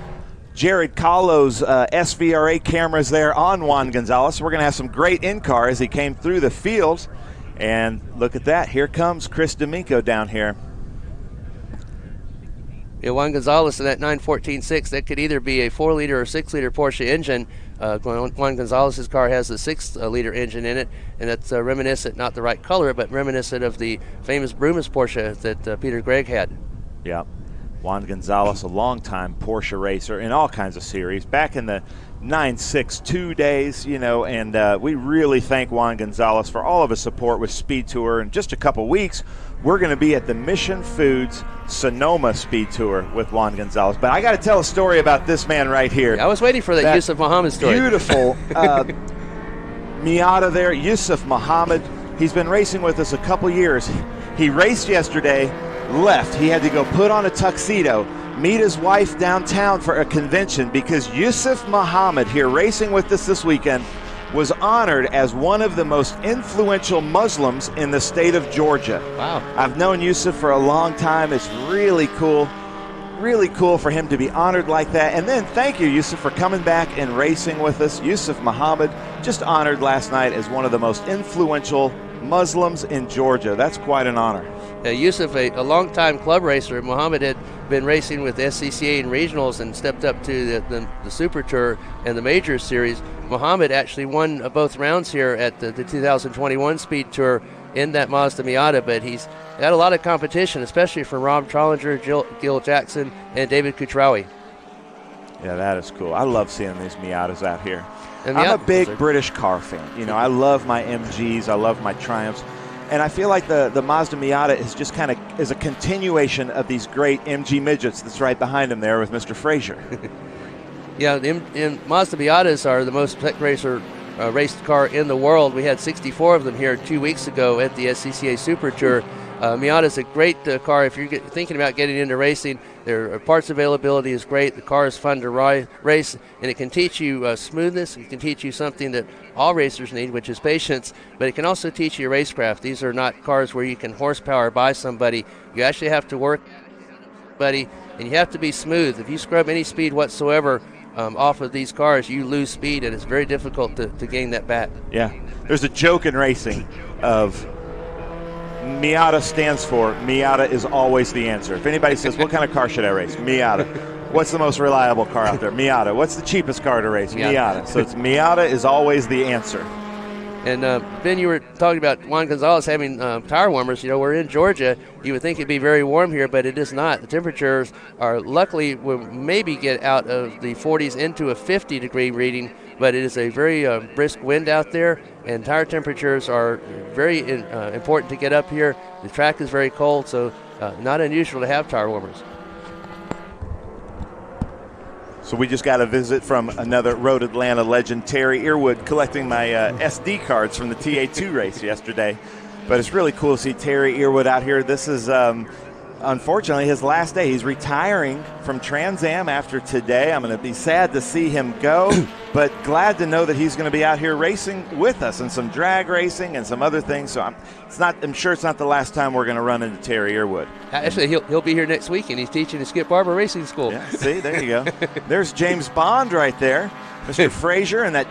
Jared Kahlo's SVRA cameras there on Juan Gonzalez. We're going to have some great in-car as he came through the field. And look at that, here comes Chris D'Amico down here. Yeah, Juan Gonzalez in that 914.6, that could either be a 4-liter or 6-liter Porsche engine. Juan Gonzalez's car has a 6-liter engine in it, and that's reminiscent, not the right color, but reminiscent of the famous Brumus Porsche that Peter Gregg had. Yeah, Juan Gonzalez, a longtime Porsche racer in all kinds of series, back in the 962 days, and we really thank Juan Gonzalez for all of his support with Speed Tour. In just a couple weeks, we're going to be at the Mission Foods Sonoma Speed Tour with Juan Gonzalez. But I got to tell a story about this man right here. I was waiting for that Yusuf Muhammad story. Beautiful Miata there, Yusuf Muhammad. He's been racing with us a couple years. He raced yesterday, left. He had to go put on a tuxedo, meet his wife downtown for a convention, because Yusuf Muhammad, here racing with us this weekend, was honored as one of the most influential Muslims in the state of Georgia. Wow. I've known Yusuf for a long time. It's really cool for him to be honored like that. And then thank you, Yusuf, for coming back and racing with us. Yusuf Muhammad just honored last night as one of the most influential Muslims in Georgia. That's quite an honor. Yusuf, a longtime club racer. Muhammad had been racing with SCCA and regionals and stepped up to the Super Tour and the Majors Series. Muhammad actually won both rounds here at the 2021 Speed Tour in that Mazda Miata, but he's got a lot of competition, especially from Rob Trollinger, Gil Jackson, and David Kutrawi. Yeah, that is cool. I love seeing these Miatas out here. And I'm a big British car fan. I love my MGs, I love my Triumphs. And I feel like the Mazda Miata is just kind of is a continuation of these great MG midgets that's right behind him there with Mr. Fraser. Yeah, the Mazda Miatas are the most tech racer raced car in the world. We had 64 of them here 2 weeks ago at the SCCA Super Tour. Miata is a great car if you're thinking about getting into racing. Their parts availability is great. The car is fun to race, and it can teach you smoothness. It can teach you something that all racers need, which is patience, but it can also teach you racecraft. These are not cars where you can horsepower by somebody. You actually have to work, buddy, and you have to be smooth. If you scrub any speed whatsoever off of these cars, you lose speed, and it's very difficult to gain that back. Yeah, there's a joke in racing of Miata stands for Miata is always the answer. If anybody says, what kind of car should I race? Miata. What's the most reliable car out there? Miata. What's the cheapest car to race? Miata. So it's Miata is always the answer. And Ben, you were talking about Juan Gonzalez having tire warmers. You know, we're in Georgia. You would think it'd be very warm here, but it is not. The temperatures are luckily will maybe get out of the 40s into a 50-degree reading, but it is a very brisk wind out there, and tire temperatures are very important to get up here. The track is very cold, so not unusual to have tire warmers. So we just got a visit from another Road Atlanta legend, Terry Earwood, collecting my SD cards from the TA2 race yesterday. But it's really cool to see Terry Earwood out here. This is unfortunately his last day. He's retiring from Trans Am after today. I'm going to be sad to see him go, but glad to know that he's going to be out here racing with us and some drag racing and some other things. So I'm sure it's not the last time we're going to run into Terry Earwood. Actually, he'll be here next week, and he's teaching at Skip Barber Racing School. Yeah, see, there you go. There's James Bond right there. Mr. Frazier and that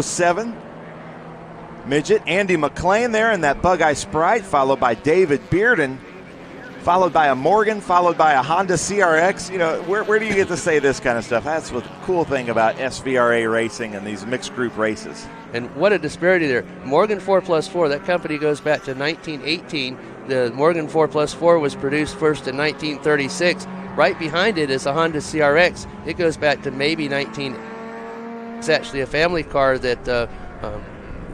007 midget. Andy McLean there in that Bug Eye Sprite, followed by David Bearden, followed by a Morgan, followed by a Honda CRX. You know, where do you get to say this kind of stuff? That's the cool thing about SVRA racing and these mixed group races. And what a disparity there. Morgan 4+4, that company goes back to 1918. The Morgan 4+4 was produced first in 1936. Right behind it is a Honda CRX. It goes back to maybe 19. It's actually a family car that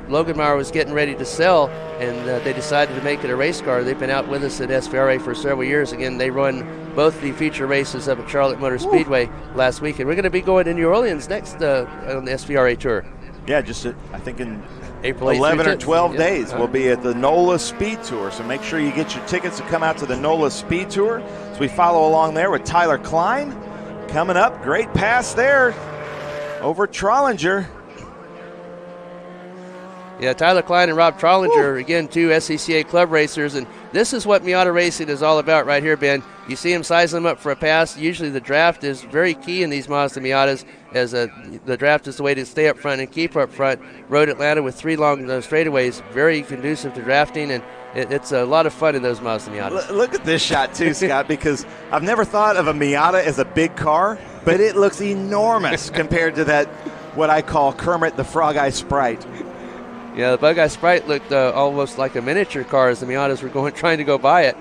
Logan Meyer was getting ready to sell, and they decided to make it a race car. They've been out with us at SVRA for several years. Again, they run both the feature races up at Charlotte Motor Speedway last week, and we're going to be going to New Orleans next on the SVRA Tour. Yeah, just I think in April 11 or 12 yeah. days we'll be at the NOLA Speed Tour, so make sure you get your tickets to come out to the NOLA Speed Tour. So we follow along there with Tyler Klein coming up. Great pass there over Trollinger. Yeah, Tyler Klein and Rob Trollinger, again, two SCCA club racers, and this is what Miata racing is all about right here, Ben. You see them size them up for a pass. Usually the draft is very key in these Mazda Miatas, as the draft is the way to stay up front and keep up front. Road Atlanta with 3 long straightaways, very conducive to drafting, and it's a lot of fun in those Mazda Miatas. Look at this shot too, Scott, because I've never thought of a Miata as a big car, but it looks enormous compared to that, what I call Kermit the Frog Eye Sprite. Yeah, the Bug Eye Sprite looked almost like a miniature car as the Miatas were trying to go by it.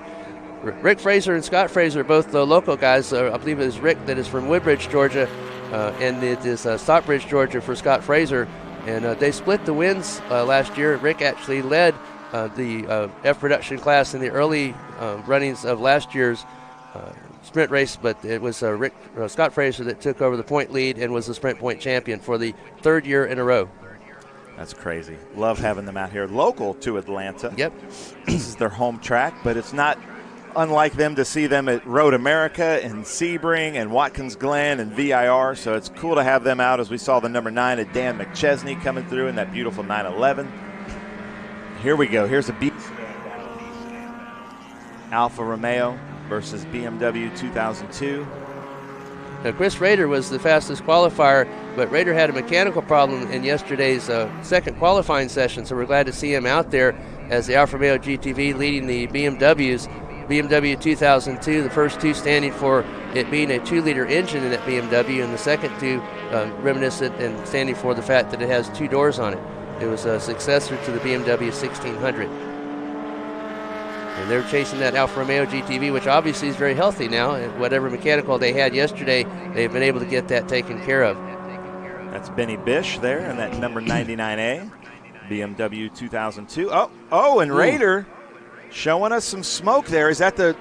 Rick Fraser and Scott Fraser, both the local guys. I believe it is Rick that is from Woodbridge, Georgia, and it is Stockbridge, Georgia for Scott Fraser. And they split the wins last year. Rick actually led the F production class in the early runnings of last year's sprint race, but it was Scott Fraser that took over the point lead and was the sprint point champion for the 3rd year in a row. That's crazy. Love having them out here local to Atlanta. Yep. This is their home track, but it's not unlike them to see them at Road America and Sebring and Watkins Glen and VIR, so it's cool to have them out, as we saw the number 9 at Dan McChesney coming through in that beautiful 911. Here we go. Here's a beat. Alfa Romeo versus BMW 2002. Now, Chris Rader was the fastest qualifier, but Rader had a mechanical problem in yesterday's second qualifying session, so we're glad to see him out there as the Alfa Romeo GTV leading the BMWs. BMW 2002, the first 2 standing for it being a 2-liter engine in that BMW, and the second 2 reminiscent and standing for the fact that it has 2 doors on it. It was a successor to the BMW 1600. And they're chasing that Alfa Romeo GTV, which obviously is very healthy now. And whatever mechanical they had yesterday, they've been able to get that taken care of. That's Benny Bish there in that number 99A, BMW 2002. Oh, and Rader showing us some smoke there. Is that the,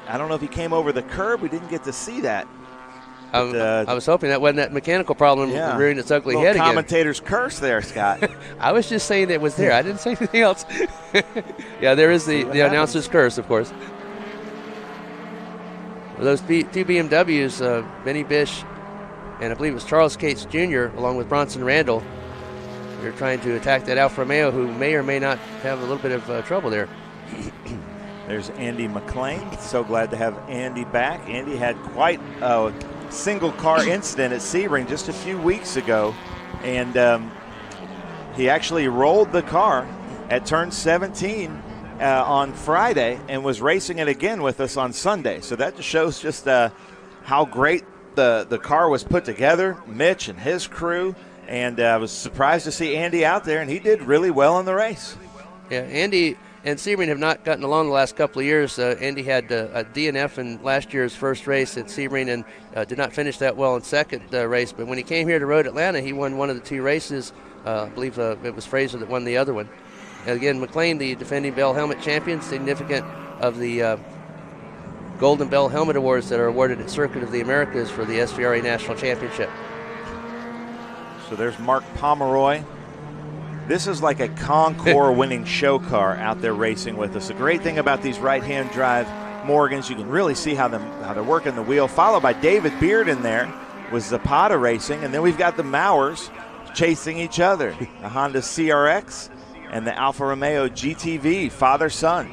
I don't know if he came over the curb. We didn't get to see that. I was hoping that wasn't that mechanical problem rearing its ugly head again. Commentator's curse there, Scott. I was just saying that it was there. I didn't say anything else. Yeah, there is the announcer's curse, of course. Those 2 BMWs, Benny Bish and I believe it was Charles Cates Jr., along with Bronson Randall, they're trying to attack that Alfa Romeo, who may or may not have a little bit of trouble there. There's Andy McLean. So glad to have Andy back. Andy had quite a single car incident at Sebring just a few weeks ago, and he actually rolled the car at turn 17 on Friday and was racing it again with us on Sunday. So that just shows just how great the car was put together. Mitch and his crew, And I was surprised to see Andy out there, and he did really well in the race. Yeah, Andy and Sebring have not gotten along the last couple of years. Andy had a DNF in last year's first race at Sebring and did not finish that well in second race. But when he came here to Road Atlanta, he won one of the two races. I believe it was Fraser that won the other one. And again, McLean, the defending Bell Helmet champion, significant of the Golden Bell Helmet Awards that are awarded at Circuit of the Americas for the SVRA National Championship. So there's Mark Pomeroy. This is like a Concours winning show car out there racing with us. The great thing about these right-hand drive Morgans, you can really see how they're working the wheel. Followed by David Beard in there with Zapata racing. And then we've got the Mauers chasing each other. The Honda CRX and the Alfa Romeo GTV, father-son.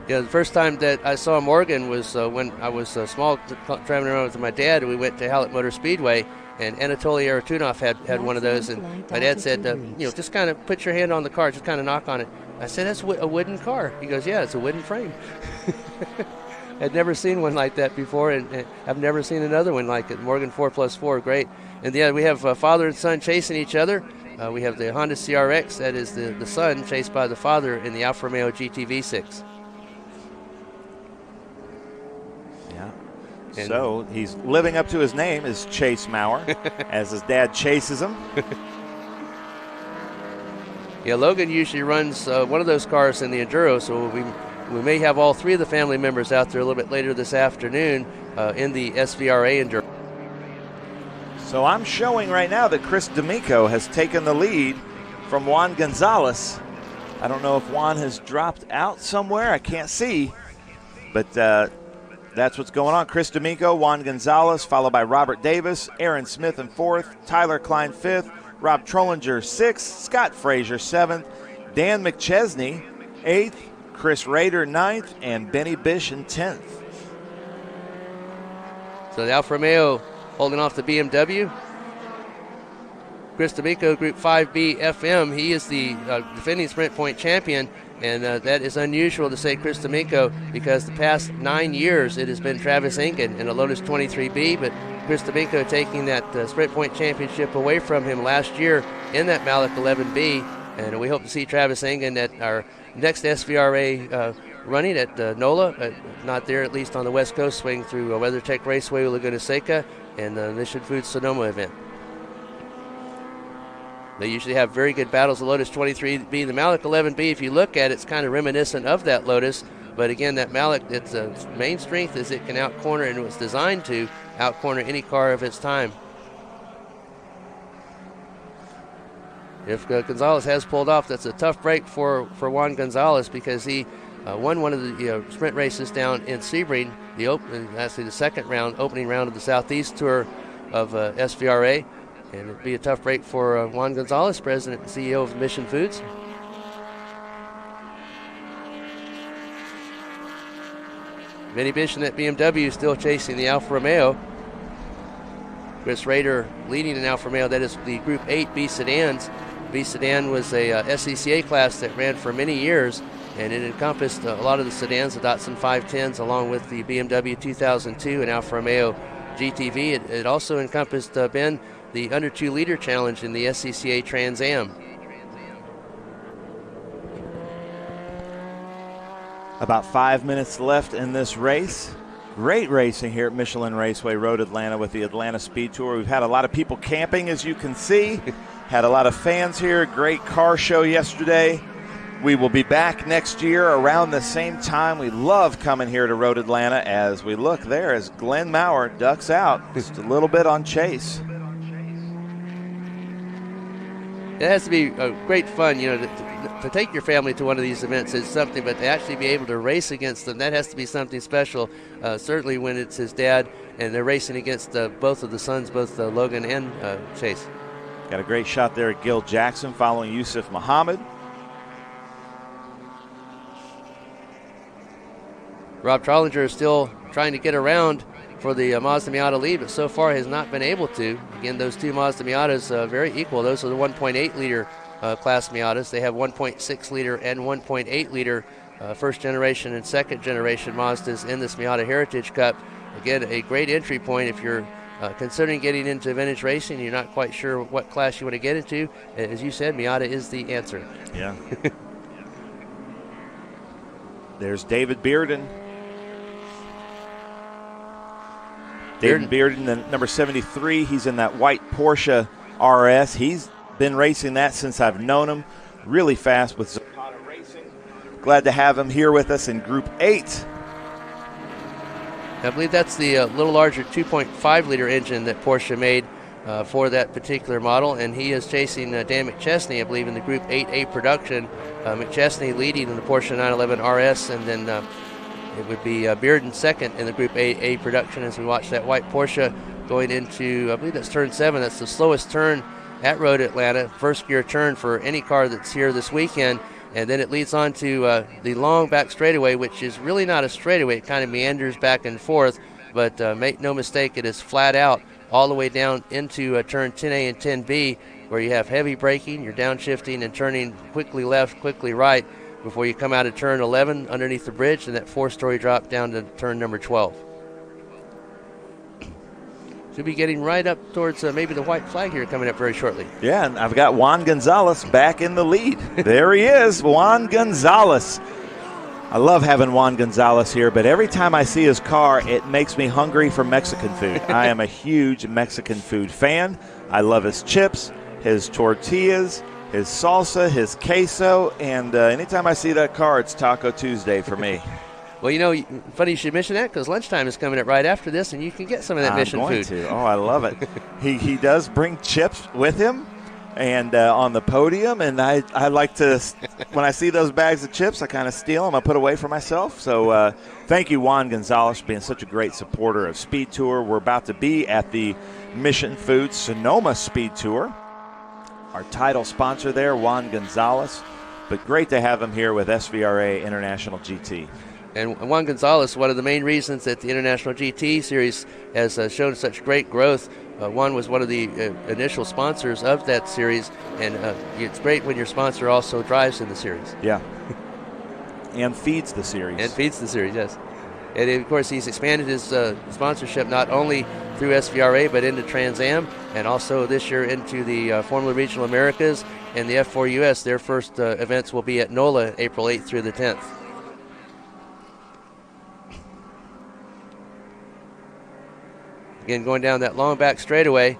Yeah, the first time that I saw Morgan was when I was small, traveling around with my dad, and we went to Hallett Motor Speedway, and Anatoly Aratunov had one of those, and my dad said, just kind of put your hand on the car, just kind of knock on it. I said, that's a wooden car. He goes, yeah, it's a wooden frame. I'd never seen one like that before, and I've never seen another one like it. Morgan 4+4, great. And yeah, we have father and son chasing each other. We have the Honda CRX, that is the son, chased by the father in the Alfa Romeo GTV6. So he's living up to his name, is Chase Mauer, as his dad chases him. Yeah, Logan usually runs one of those cars in the Enduro, so we may have all three of the family members out there a little bit later this afternoon in the SVRA Enduro. So I'm showing right now that Chris D'Amico has taken the lead from Juan Gonzalez. I don't know if Juan has dropped out somewhere. I can't see, but that's what's going on. Chris D'Amico, Juan Gonzalez, followed by Robert Davis, Aaron Smith in 4th, Tyler Klein 5th, Rob Trollinger 6th, Scott Frazier 7th, Dan McChesney 8th, Chris Rader 9th, and Benny Bish in 10th. So the Alfa Romeo holding off the BMW. Chris D'Amico, Group 5B FM, he is the defending sprint point champion. And that is unusual to say Chris D'Amico, because the past 9 years it has been Travis Engen in a Lotus 23B, but Chris D'Amico taking that sprint point championship away from him last year in that Malik 11B. And we hope to see Travis Engen at our next SVRA running at NOLA, not there at least on the West Coast, swing through WeatherTech Raceway Laguna Seca and the Mission Foods Sonoma event. They usually have very good battles. The Lotus 23B, the Malik 11B, if you look at it, it's kind of reminiscent of that Lotus. But again, that Malik, its main strength is it can out-corner, and it was designed to out-corner any car of its time. If Gonzalez has pulled off, that's a tough break for Juan Gonzalez, because he won one of the sprint races down in Sebring, the second round, opening round of the Southeast Tour of SVRA. And it'd be a tough break for Juan Gonzalez, president and CEO of Mission Foods. Benny Bish in that BMW still chasing the Alfa Romeo. Chris Rader leading an Alfa Romeo. That is the Group 8B sedans. B sedan was a SCCA class that ran for many years, and it encompassed a lot of the sedans, the Datsun 510s, along with the BMW 2002 and Alfa Romeo GTV. It also encompassed, Ben, the under 2 liter challenge in the SCCA Trans Am. About 5 minutes left in this race. Great racing here at Michelin Raceway Road Atlanta with the Atlanta SpeedTour. We've had a lot of people camping, as you can see. Had a lot of fans here. Great car show yesterday. We will be back next year around the same time. We love coming here to Road Atlanta. As we look there, as Glenn Mauer ducks out just a little bit on Chase. It has to be great fun, to take your family to one of these events is something, but to actually be able to race against them, that has to be something special, certainly when it's his dad and they're racing against both of the sons, both Logan and Chase. Got a great shot there at Gil Jackson following Yusuf Muhammad. Rob Trollinger is still trying to get around for the Mazda Miata lead, but so far has not been able to. Again, those two Mazda Miatas very equal. Those are the 1.8 liter class Miatas. They have 1.6 liter and 1.8 liter first generation and second generation Mazdas in this Miata Heritage Cup. Again, a great entry point if you're considering getting into vintage racing, you're not quite sure what class you want to get into, as you said, Miata is the answer. Yeah. There's David Bearden. David Bearden, the number 73. He's in that white Porsche RS. He's been racing that since I've known him. Really fast with Zapata Racing. Glad to have him here with us in Group 8. I believe that's the little larger 2.5-liter engine that Porsche made for that particular model, and he is chasing Dan McChesney, I believe, in the Group 8A production. McChesney leading in the Porsche 911 RS, and then it would be Bearden second in the Group 8A production as we watch that white Porsche going into, I believe that's turn 7. That's the slowest turn at Road Atlanta, first gear turn for any car that's here this weekend. And then it leads on to the long back straightaway, which is really not a straightaway. It kind of meanders back and forth, but make no mistake, it is flat out all the way down into turn 10A and 10B, where you have heavy braking, you're downshifting and turning quickly left, quickly right, before you come out of turn 11 underneath the bridge, and that 4-story drop down to turn number 12. Should be getting right up towards maybe the white flag here coming up very shortly. Yeah, and I've got Juan Gonzalez back in the lead. There he is, Juan Gonzalez. I love having Juan Gonzalez here, but every time I see his car, it makes me hungry for Mexican food. I am a huge Mexican food fan. I love his chips, his tortillas, his salsa, his queso, and anytime I see that car, it's Taco Tuesday for me. Well, you know, funny you should mention that, because lunchtime is coming up right after this, and you can get some of that mission food. To. Oh, I love it. He does bring chips with him, and on the podium, and I like to, when I see those bags of chips, I kind of steal them. I put away for myself. So thank you, Juan Gonzalez, for being such a great supporter of Speed Tour. We're about to be at the Mission Foods Sonoma Speed Tour. Our title sponsor there, Juan Gonzalez, but great to have him here with SVRA International GT. And Juan Gonzalez, one of the main reasons that the International GT Series has shown such great growth. Juan was one of the initial sponsors of that series, and it's great when your sponsor also drives in the series. Yeah. And feeds the series. And feeds the series, yes. And of course, he's expanded his sponsorship not only through SVRA, but into Trans Am, and also this year into the Formula Regional Americas and the F4 US. Their first events will be at NOLA April 8th through the 10th. Again, going down that long back straightaway,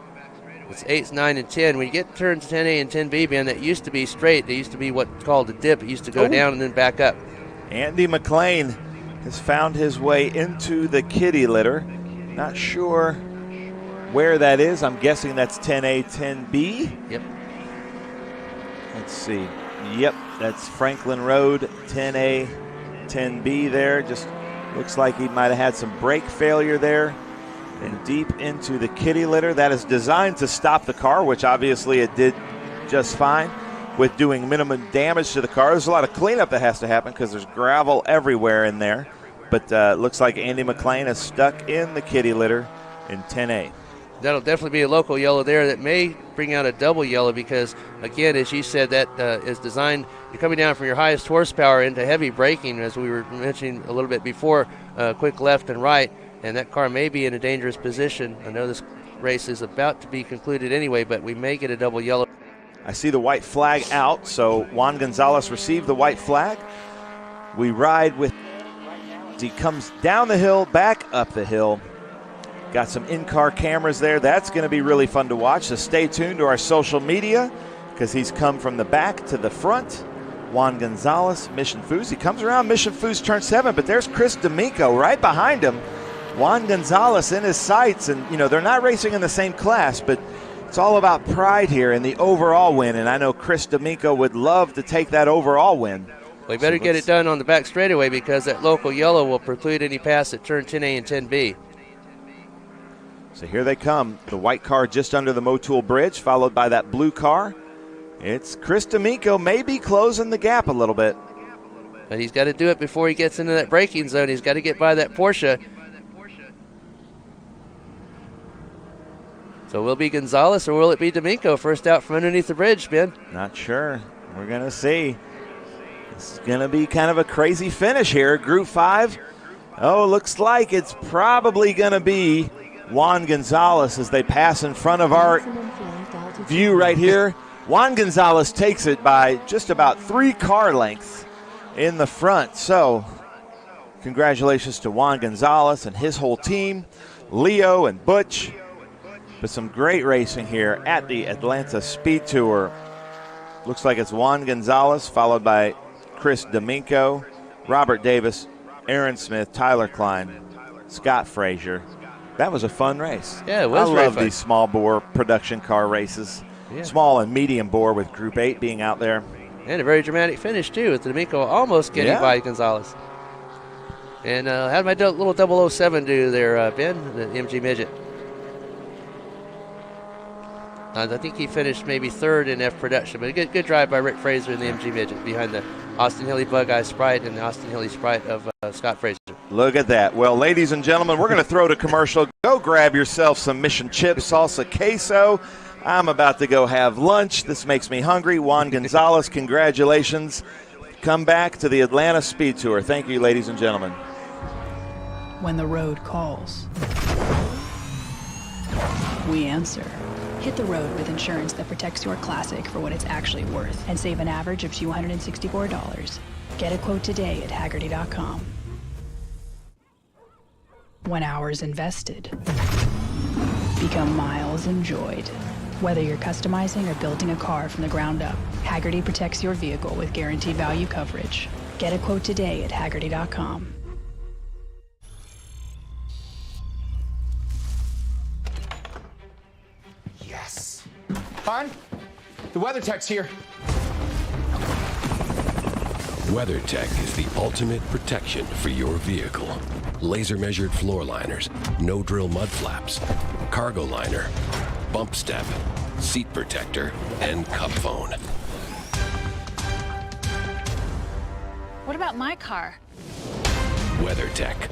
it's 8, 9, and 10. When you get turns 10A and 10B, Ben, that used to be straight. They used to be what's called a dip. It used to go down and then back up. Andy McLean has found his way into the kitty litter. Not sure where that is. I'm guessing that's 10A, 10B. Yep. Let's see. Yep, that's Franklin Road, 10A, 10B there. Just looks like he might have had some brake failure there. And deep into the kitty litter. That is designed to stop the car, which obviously it did just fine with doing minimum damage to the car. There's a lot of cleanup that has to happen because there's gravel everywhere in there. But it looks like Andy McLean is stuck in the kitty litter in 10A. That'll definitely be a local yellow there that may bring out a double yellow because, again, as you said, that is designed, you're coming down from your highest horsepower into heavy braking, as we were mentioning a little bit before, quick left and right. And that car may be in a dangerous position. I know this race is about to be concluded anyway, but we may get a double yellow. I see the white flag out, so Juan Gonzalez received the white flag. We ride with, he comes down the hill, back up the hill. Got some in-car cameras there. That's going to be really fun to watch, so stay tuned to our social media because he's come from the back to the front. Juan Gonzalez, Mission Foods. He comes around Mission Foods turn 7, but there's Chris D'Amico right behind him. Juan Gonzalez in his sights, and, you know, they're not racing in the same class, but it's all about pride here and the overall win, and I know Chris D'Amico would love to take that overall win. We better get it done on the back straightaway because that local yellow will preclude any pass at turn 10A and 10B. So here they come, the white car just under the Motul Bridge, followed by that blue car. It's Chris D'Amico maybe closing the gap a little bit. But he's got to do it before he gets into that braking zone. He's got to get by that Porsche. So will it be Gonzalez or will it be D'Amico first out from underneath the bridge, Ben? Not sure. We're going to see. This is going to be kind of a crazy finish here. Group 5. Oh, looks like it's probably going to be Juan Gonzalez as they pass in front of our view right here. Juan Gonzalez takes it by just about 3 car lengths in the front. So congratulations to Juan Gonzalez and his whole team, Leo and Butch. But some great racing here at the Atlanta SpeedTour. Looks like it's Juan Gonzalez, followed by Chris D'Amico, Robert Davis, Aaron Smith, Tyler Klein, Scott Frazier. That was a fun race. Yeah, it was I very love fun. these small bore production car races. Yeah. Small and medium bore with Group 8 being out there. And a very dramatic finish, too, with D'Amico almost getting by Gonzalez. And how did my little 007 do there, Ben, the MG Midget? I think he finished maybe 3rd in F production, but a good drive by Rick Fraser in the MG Midget behind the Austin Hilly Bug-Eye Sprite and the Austin Hilly Sprite of Scott Fraser. Look at that. Well, ladies and gentlemen, we're going to throw to commercial. Go grab yourself some Mission Chips, salsa queso. I'm about to go have lunch. This makes me hungry. Juan Gonzalez, congratulations. Come back to the Atlanta SpeedTour. Thank you, ladies and gentlemen. When the road calls, we answer. Hit the road with insurance that protects your classic for what it's actually worth and save an average of $264. Get a quote today at Haggerty.com. When hours invested become miles enjoyed. Whether you're customizing or building a car from the ground up, Haggerty protects your vehicle with guaranteed value coverage. Get a quote today at Haggerty.com. Yes. Hon, the WeatherTech's here. WeatherTech is the ultimate protection for your vehicle. Laser measured floor liners, no drill mud flaps, cargo liner, bump step, seat protector, and cup phone. What about my car? WeatherTech.